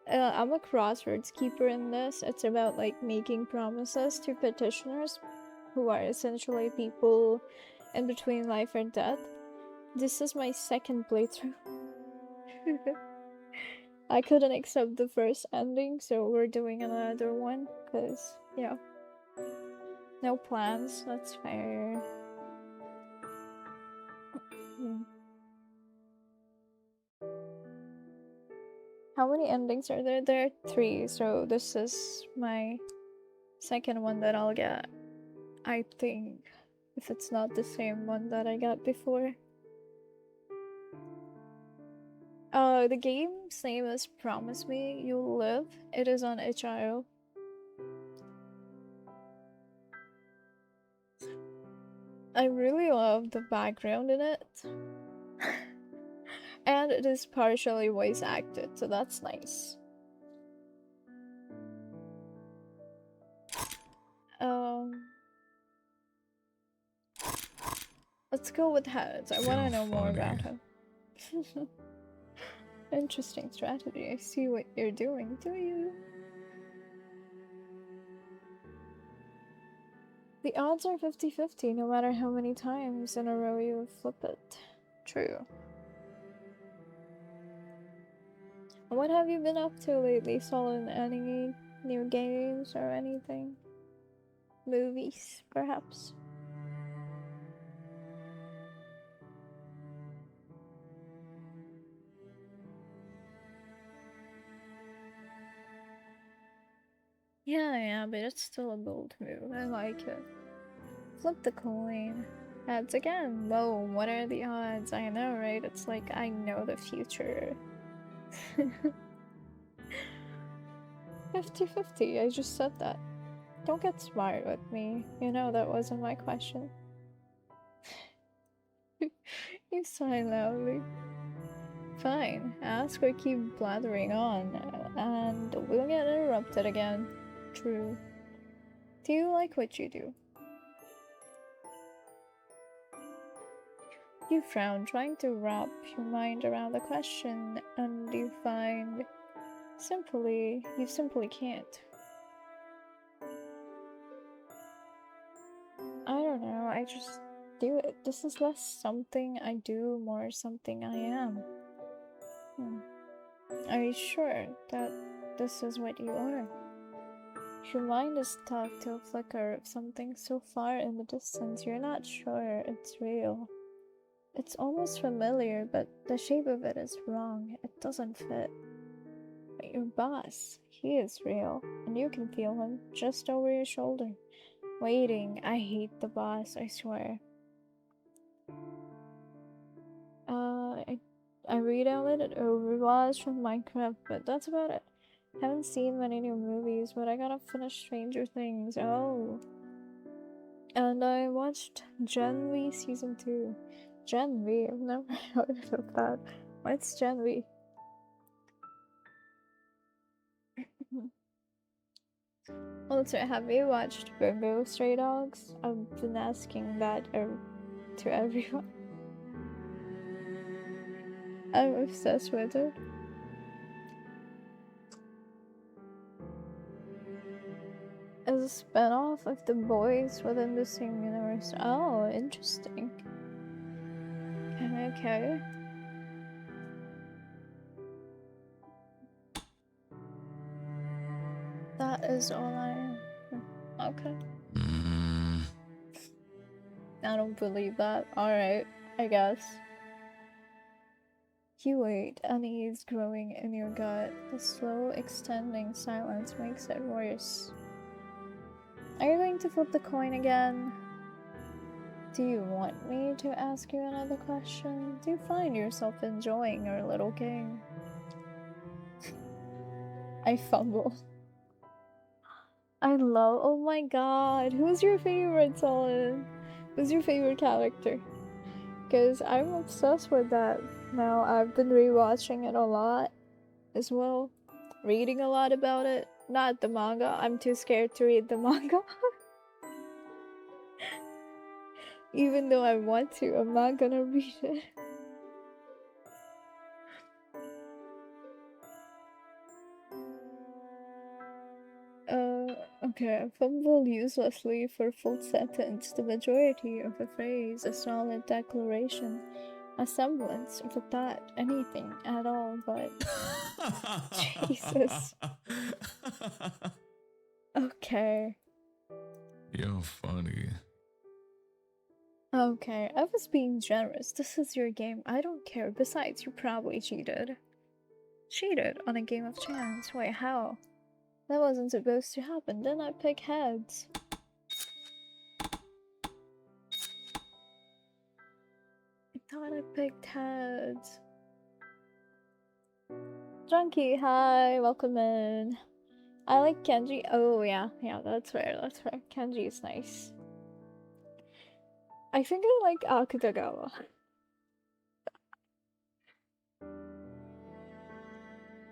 A: I'm a crosswords keeper in this. It's about like making promises to petitioners, who are essentially people in between life and death. This is my second playthrough. I couldn't accept the first ending, so we're doing another one, cause, you know, no plans, that's fair. How many endings are there? There are 3, so this is my second one that I'll get, I think, if it's not the same one that I got before. The game's name is Promise Me You'll Live. It is on itch.io. I really love the background in it. And it is partially voice acted, so that's nice. go with heads. I want to know more about
B: funny.
A: him. Interesting strategy. I see what you're doing. Do you? The odds are 50-50 no matter how many times in a row you flip it. True. What have you been up to lately, Solon? Any new games or anything? Movies, perhaps? Yeah, but it's still a bold move. I like it. Flip the coin. Heads again. Whoa, what are the odds? I know, right? It's like I know the future. 50-50, I just said that. Don't get smart with me. You know that wasn't my question. You sigh loudly. Fine, ask or keep blathering on, and we'll get interrupted again. True. Do you like what you do? You frown, trying to wrap your mind around the question, and you find you simply can't. I don't know, I just do it. This is less something I do, more something I am. Are you sure that this is what you are? Your mind is stuck to a flicker of something so far in the distance you're not sure it's real. It's almost familiar, but the shape of it is wrong. It doesn't fit. But your boss, he is real, and you can feel him just over your shoulder. Waiting. I hate the boss, I swear. I redownloaded Overwatch from Minecraft, but that's about it. Haven't seen many new movies, but I gotta finish Stranger Things. Oh. And I watched Gen V Season 2. Gen V? I've never heard of that. What's Gen V? Also, have you watched Bungo Stray Dogs? I've been asking that to everyone. I'm obsessed with it. As a spin-off of The Boys within the same universe. Oh, interesting. Okay. That is all I am. Okay. I don't believe that. Alright, I guess. You wait, unease growing in your gut. The slow, extending silence makes it worse. Are you going to flip the coin again? Do you want me to ask you another question? Do you find yourself enjoying our little game? I fumble. Oh my god, who's your favorite, Solid? Who's your favorite character? Because I'm obsessed with that now. I've been rewatching it a lot as well. Reading a lot about it. Not the manga, I'm too scared to read the manga. Even though I want to, I'm not gonna read it. Okay, I fumble uselessly for full sentence. The majority of a phrase, a solid declaration, a semblance of a thought, anything at all, but... Jesus. Okay.
B: You're funny.
A: Okay, I was being generous. This is your game. I don't care. Besides, you probably cheated. Cheated on a game of chance. Wait, how? That wasn't supposed to happen. Then I pick heads. I thought I picked heads. Junkie, hi, welcome in. I like Kenji. Oh yeah, that's fair, Kenji is nice. I think I like Akutagawa.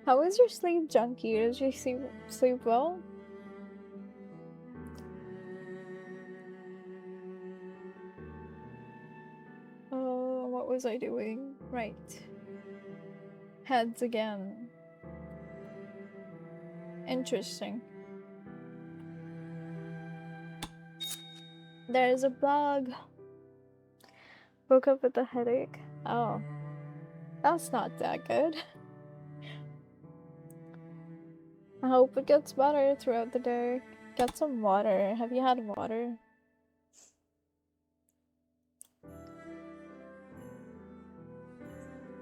A: How was your sleep, Junkie? Did you sleep well? was I doing? Right. Heads again. Interesting. There's a bug. Woke up with a headache. Oh. That's not that good. I hope it gets better throughout the day. Get some water. Have you had water?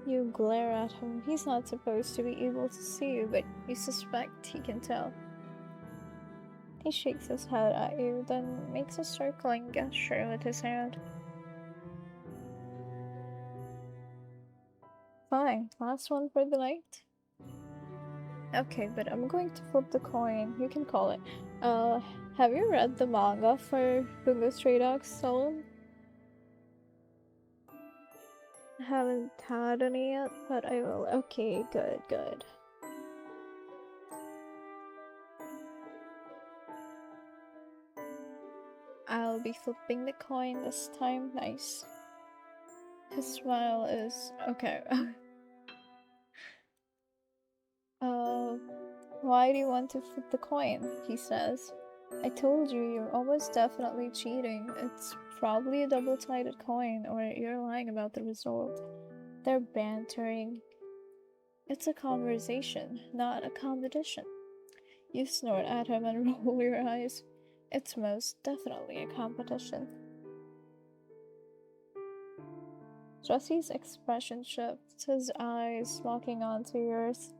A: You glare at him. He's not supposed to be able to see you, but you suspect he can tell. He shakes his head at you, then makes a circling gesture with his hand. Fine, last one for the night? Okay, but I'm going to flip the coin. You can call it. Have you read the manga for Bungo Stray Dogs, Solon? I haven't had any yet, but I will. Okay, good. I'll be flipping the coin this time. Nice. His smile is okay. Why do you want to flip the coin? He says. I told you you're almost definitely cheating. It's probably a double-sided coin, or you're lying about the result. They're bantering. It's a conversation, not a competition. You snort at him and roll your eyes. It's most definitely a competition. Jesse's expression shifts, his eyes locking onto yours.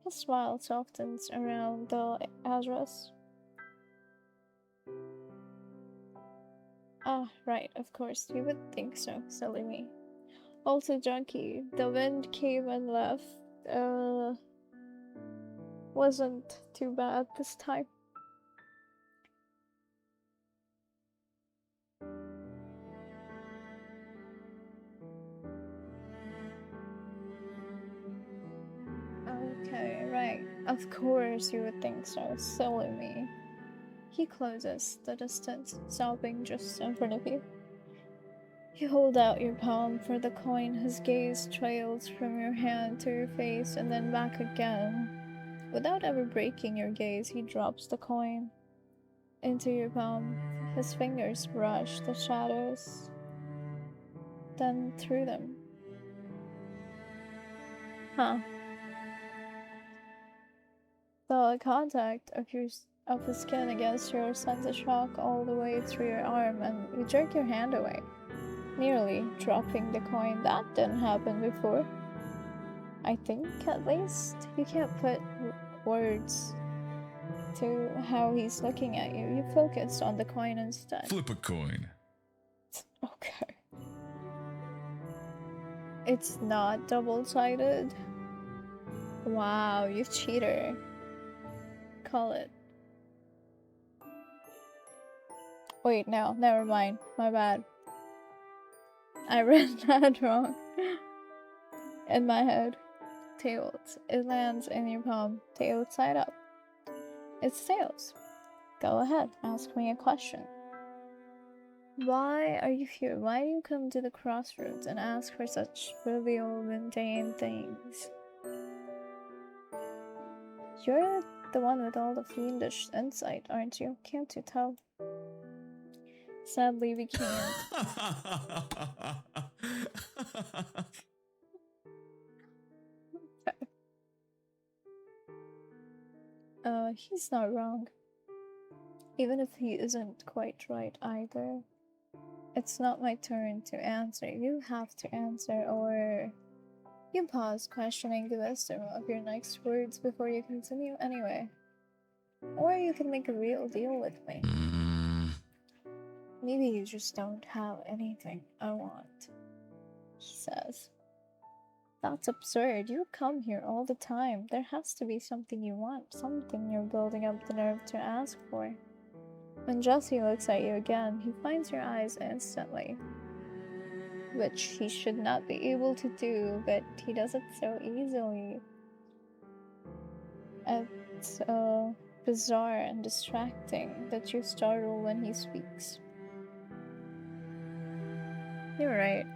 A: His smile softens around the address. Ah, right, of course, you would think so, silly me. Also, Junkie, the wind came and left. Wasn't too bad this time. Okay, right. Of course you would think so. Silly me. He closes the distance, stopping just in front of you. You hold out your palm for the coin. His gaze trails from your hand to your face and then back again. Without ever breaking your gaze, he drops the coin into your palm. His fingers brush the shadows, then through them. Huh. The contact of his skin against yours sends a shock all the way through your arm, and you jerk your hand away, nearly dropping the coin. That didn't happen before. I think, at least. You can't put words to how he's looking at you. You focus on the coin instead.
B: Flip a coin.
A: Okay. It's not double-sided. Wow, you cheater. Call it. Wait, no, never mind. My bad. I read that wrong. In my head. Tails. It lands in your palm. Tails side up. It's tails. Go ahead, ask me a question. Why are you here? Why do you come to the crossroads and ask for such trivial, mundane things? You're the one with all the fiendish insight, aren't you? Can't you tell? Sadly, we can't. He's not wrong. Even if he isn't quite right either. It's not my turn to answer. You have to answer, or... You pause, questioning the wisdom of your next words before you continue anyway. Or you can make a real deal with me. Maybe you just don't have anything I want, he says. That's absurd. You come here all the time. There has to be something you want, something you're building up the nerve to ask for. When Jesse looks at you again, he finds your eyes instantly. Which he should not be able to do, but he does it so easily. It's bizarre and distracting that you startle when he speaks. You're right.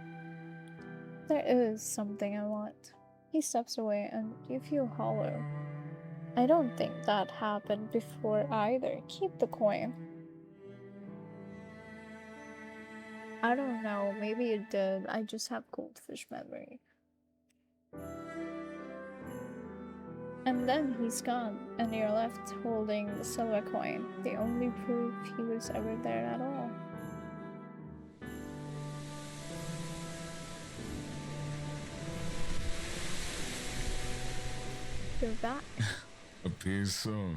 A: There is something I want. He steps away and you feel hollow. I don't think that happened before either. Keep the coin. I don't know, maybe it did. I just have goldfish memory. And then he's gone, and you're left holding the silver coin, the only proof he was ever there at all. You're back.
B: Appears so.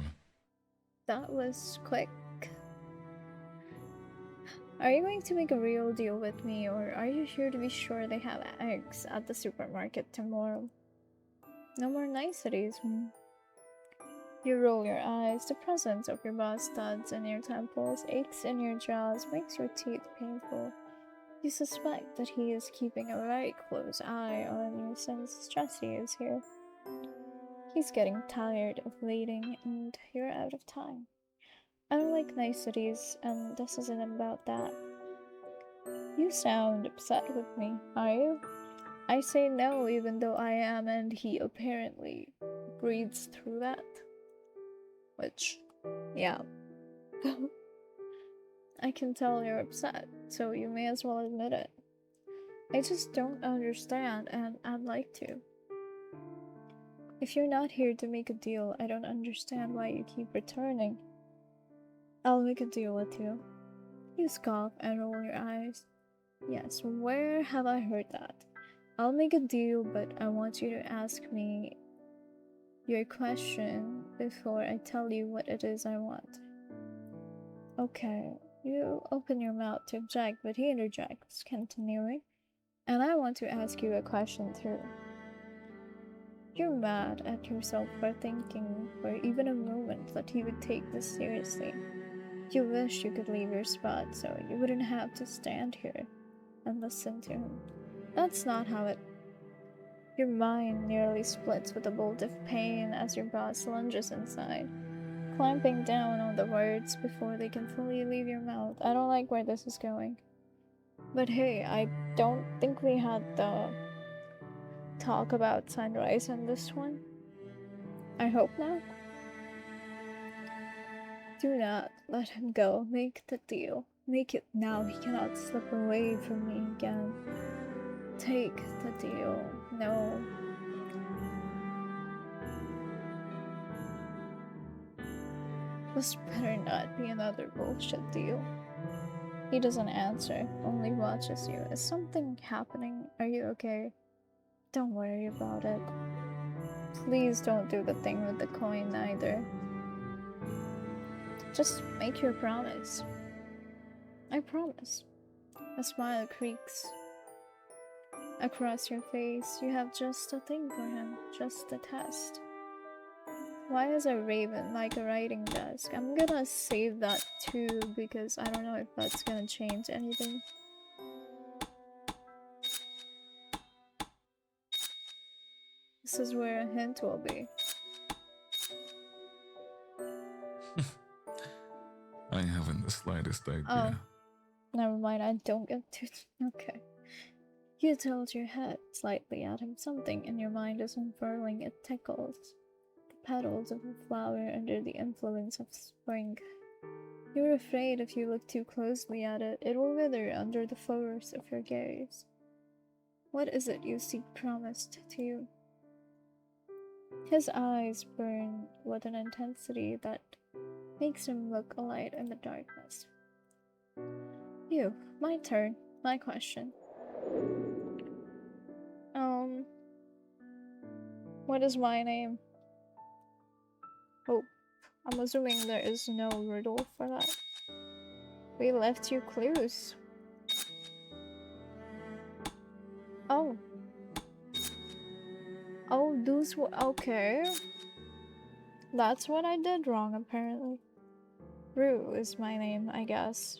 A: That was quick. Are you going to make a real deal with me, or are you here to be sure they have eggs at the supermarket tomorrow? No more niceties. You roll your eyes. The presence of your boss studs in your temples, aches in your jaws, makes your teeth painful. You suspect that he is keeping a very close eye on you since Jesse is here. He's getting tired of waiting, and you're out of time. I don't like niceties, and this isn't about that. You sound upset with me, are you? I say no, even though I am, and he apparently breathes through that. Which, yeah. I can tell you're upset, so you may as well admit it. I just don't understand, and I'd like to. If you're not here to make a deal, I don't understand why you keep returning. I'll make a deal with you. You scoff and roll your eyes. Yes, where have I heard that? I'll make a deal, but I want you to ask me your question before I tell you what it is I want. Okay, you open your mouth to object, but he interjects, continuing, and I want to ask you a question too. You're mad at yourself for thinking for even a moment that he would take this seriously. You wish you could leave your spot so you wouldn't have to stand here and listen to him. That's not how it. Your mind nearly splits with a bolt of pain as your boss lunges inside, clamping down on the words before they can fully leave your mouth. I don't like where this is going. But hey, I don't think we had the talk about sunrise in this one. I hope not. Do not let him go. Make the deal. Make it now. He cannot slip away from me again. Take the deal. No. This better not be another bullshit deal. He doesn't answer, only watches you. Is something happening? Are you okay? Don't worry about it. Please don't do the thing with the coin either. Just make your promise. I promise. A smile creaks across your face. You have just a thing for him, just a test. Why is a raven like a writing desk? I'm gonna save that too because I don't know if that's gonna change anything. This is where a hint will be.
B: I haven't the slightest idea.
A: Oh, never mind, I don't get to. Okay. You tilt your head slightly at him. Something in your mind is unfurling. It tickles the petals of a flower under the influence of spring. You're afraid if you look too closely at it, it will wither under the force of your gaze. What is it you seek promised to you? His eyes burn with an intensity that makes him look a light in the darkness. You, my turn, my question. What is my name? Oh, I'm assuming there is no riddle for that. We left you clues. Oh. Oh, those were okay. That's what I did wrong, apparently. Rue is my name, I guess.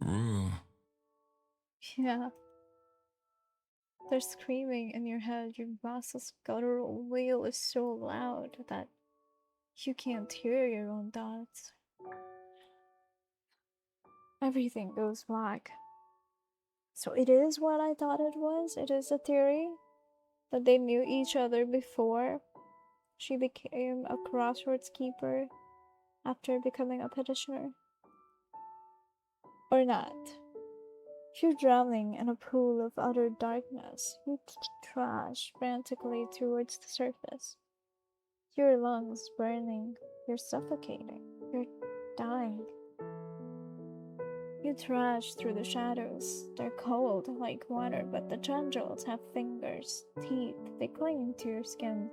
B: Rue.
A: Yeah. They're screaming in your head. Your boss's guttural wail is so loud that you can't hear your own thoughts. Everything goes black. So it is what I thought it was. It is a theory that they knew each other before she became a crossroads keeper after becoming a petitioner. Or not. If you're drowning in a pool of utter darkness, you trash frantically towards the surface. Your lungs burning, you're suffocating, you're dying. You thrash through the shadows. They're cold like water, but the tendrils have fingers, teeth. They cling to your skin,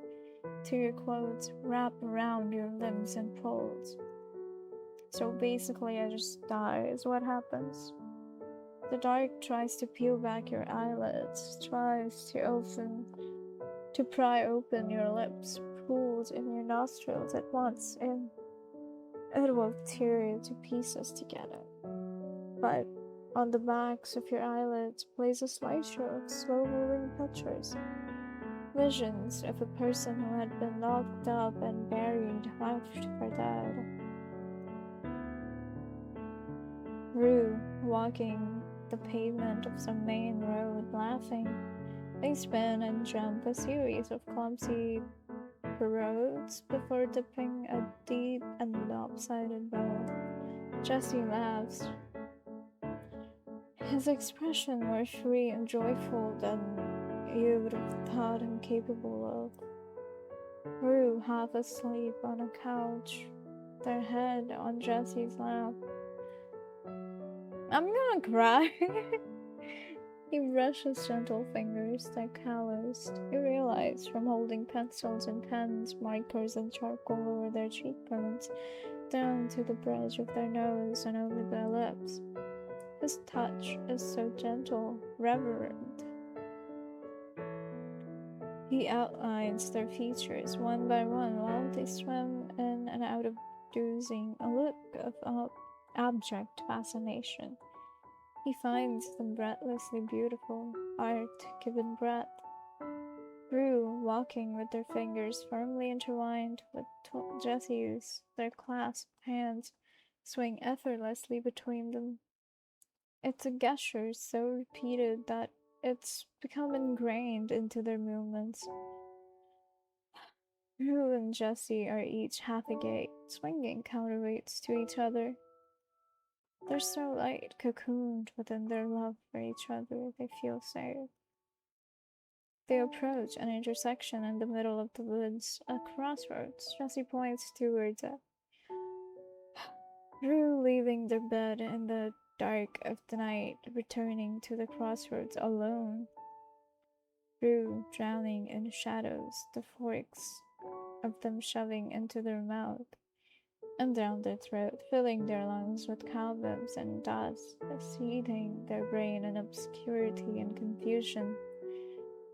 A: to your clothes, wrap around your limbs and folds. So basically, I just die, is what happens. The dark tries to peel back your eyelids, tries to pry open your lips, pulls in your nostrils at once, and it will tear you to pieces to get it. But on the backs of your eyelids plays a slideshow of slow-moving pictures, visions of a person who had been locked up and buried, left for dead. Rue, walking the pavement of some main road, laughing. They spin and jump a series of clumsy roads before dipping a deep and lopsided bow. Jesse laughs, his expression more free and joyful than you would have thought him capable of. Rue, half asleep on a couch, their head on Jesse's lap. I'm gonna cry. He brushes gentle fingers that calloused. You realize from holding pencils and pens, markers and charcoal over their cheekbones, down to the bridge of their nose and over their lips. His touch is so gentle, reverent. He outlines their features one by one while they swim in and out of dozing, a look of abject fascination. He finds them breathlessly beautiful, art given breath. Rue, walking with their fingers firmly intertwined with Jesse's, their clasped hands swing effortlessly between them. It's a gesture so repeated that it's become ingrained into their movements. Rue and Jesse are each half agape, swinging counterweights to each other. They're so light, cocooned within their love for each other, they feel safe. They approach an intersection in the middle of the woods, a crossroads. Jesse points towards it. Rue leaving their bed in the dark of the night, returning to the crossroads alone. Rue drowning in shadows, the forks of them shoving into their mouth and down their throat, filling their lungs with cobwebs and dust, seething their brain in obscurity and confusion,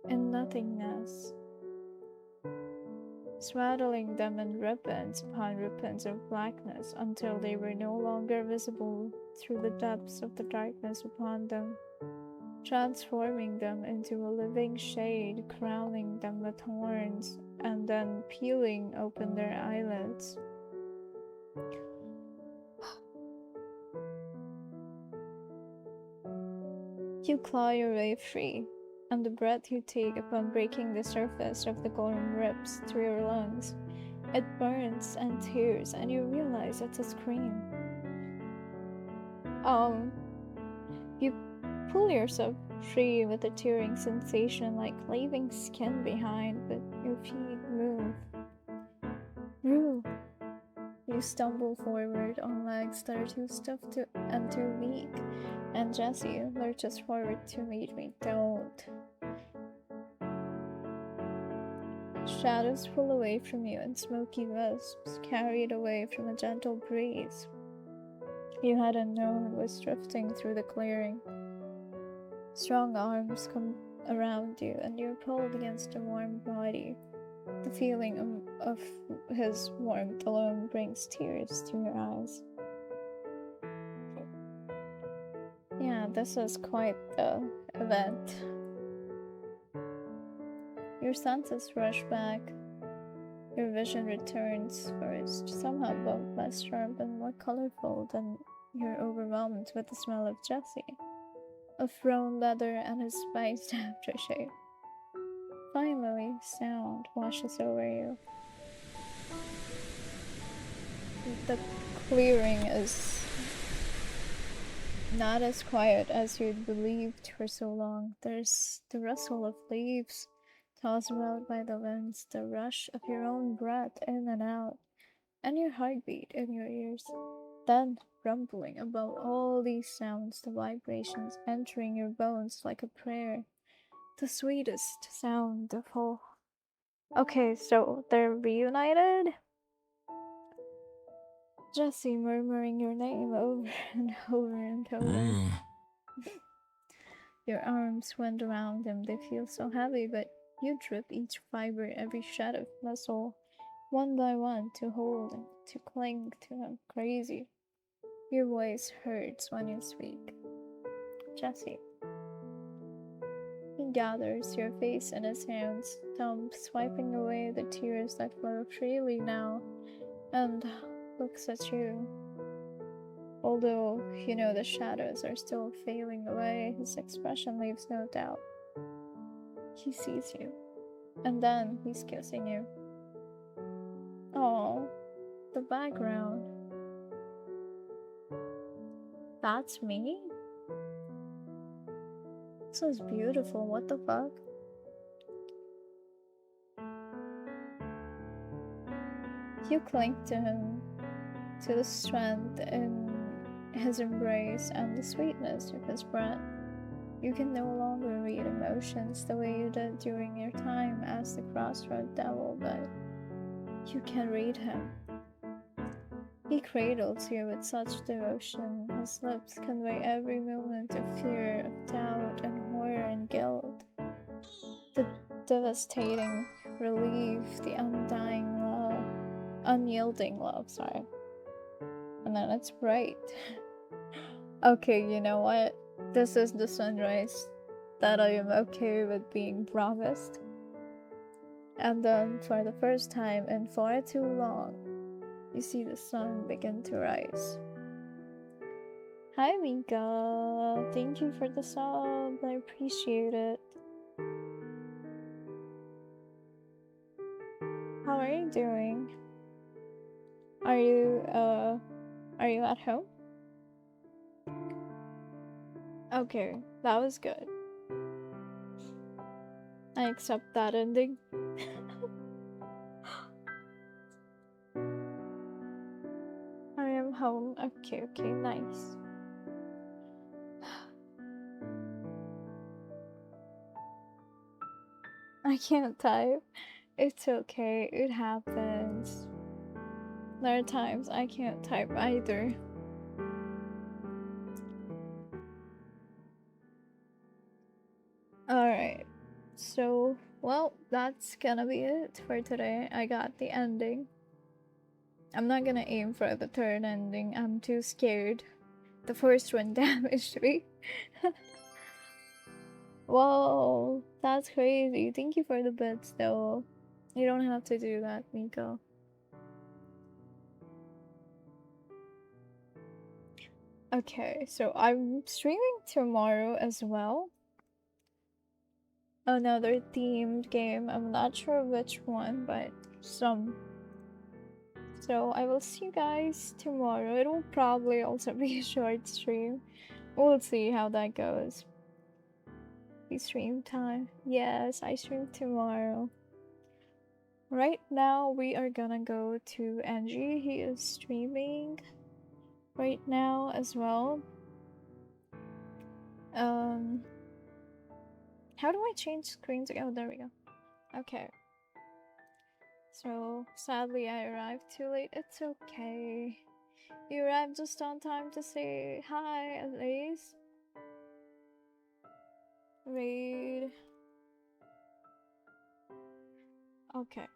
A: in nothingness, swaddling them in ribbons upon ribbons of blackness until they were no longer visible through the depths of the darkness upon them, transforming them into a living shade, crowning them with horns, and then peeling open their eyelids. You claw your way free, and the breath you take upon breaking the surface of the golem rips through your lungs. It burns and tears, and you realize it's a scream. You pull yourself free with a tearing sensation like leaving skin behind, but your feet move. Rue! You stumble forward on legs that are too stiff and too weak, and Jesse lurches forward to meet me. Don't. Shadows pull away from you in smoky wisps, carried away from a gentle breeze you hadn't known was drifting through the clearing. Strong arms come around you, and you're pulled against a warm body. The feeling of his warmth alone brings tears to your eyes. Yeah, this is quite the event. Your senses rush back. Your vision returns first, somehow both less sharp and more colorful than you're overwhelmed with the smell of Jesse. of brown leather and his spiced aftershave. Finally, sound washes over you. The clearing is not as quiet as you'd believed for so long. There's the rustle of leaves tossed about by the winds, the rush of your own breath in and out, and your heartbeat in your ears. Then, rumbling above all these sounds, the vibrations entering your bones like a prayer. The sweetest sound of all. Okay, so they're reunited? Jesse murmuring your name over and over and over.
B: Ooh.
A: Your arms went around him, they feel so heavy, but you drip each fiber, every shred of muscle, one by one, to hold him, to cling to him. Crazy. Your voice hurts when you speak. Jesse. He gathers your face in his hands, thumb swiping away the tears that flow freely now, and looks at you. Although you know the shadows are still failing away, his expression leaves no doubt. He sees you, and then he's kissing you. Oh, the background. That's me? This is beautiful, what the fuck? You cling to him, to the strength in his embrace and the sweetness of his breath. You can no longer read emotions the way you did during your time as the Crossroad Devil, but you can read him. He cradles you with such devotion, his lips convey every moment of fear, of doubt, and horror and guilt. The devastating relief, the undying love, unyielding love, sorry. And then it's bright. Okay, you know what? This is the sunrise that I am okay with being promised. And then, for the first time in far too long, you see the sun begin to rise. Hi, Mika. Thank you for the sub. I appreciate it. How are you doing? Are you at home? Okay, that was good. I accept that ending. I am home. Okay, nice. I can't type. It's okay, it happens. There are times I can't type either. Alright, so, well, that's gonna be it for today. I got the ending. I'm not gonna aim for the third ending, I'm too scared. The first one damaged me. Whoa, that's crazy. Thank you for the bits though. You don't have to do that, Miko. Okay, so I'm streaming tomorrow as well. Another themed game. I'm not sure which one, but some. So I will see you guys tomorrow. It will probably also be a short stream. We'll see how that goes. We stream time. Yes, I stream tomorrow. Right now we are gonna go to Angie. He is streaming right now as well. How do I change screens again? Oh, there we go. Okay. So, sadly I arrived too late. It's okay. You arrived just on time to say hi, at least. Raid. Okay.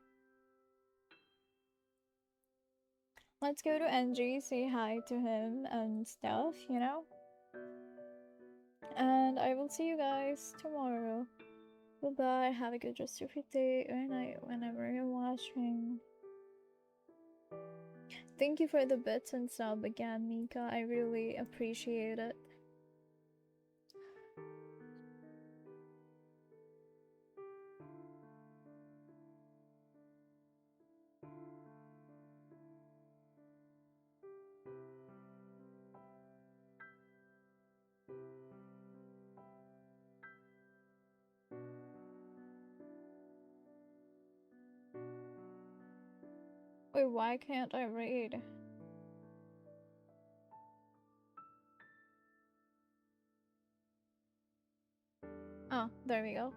A: Let's go to NG, say hi to him and stuff, you know? And I will see you guys tomorrow. Goodbye, have a good rest of your day or night whenever you're watching. Thank you for the bits and sub again, Mika. I really appreciate it. Wait, why can't I read? Oh, there we go.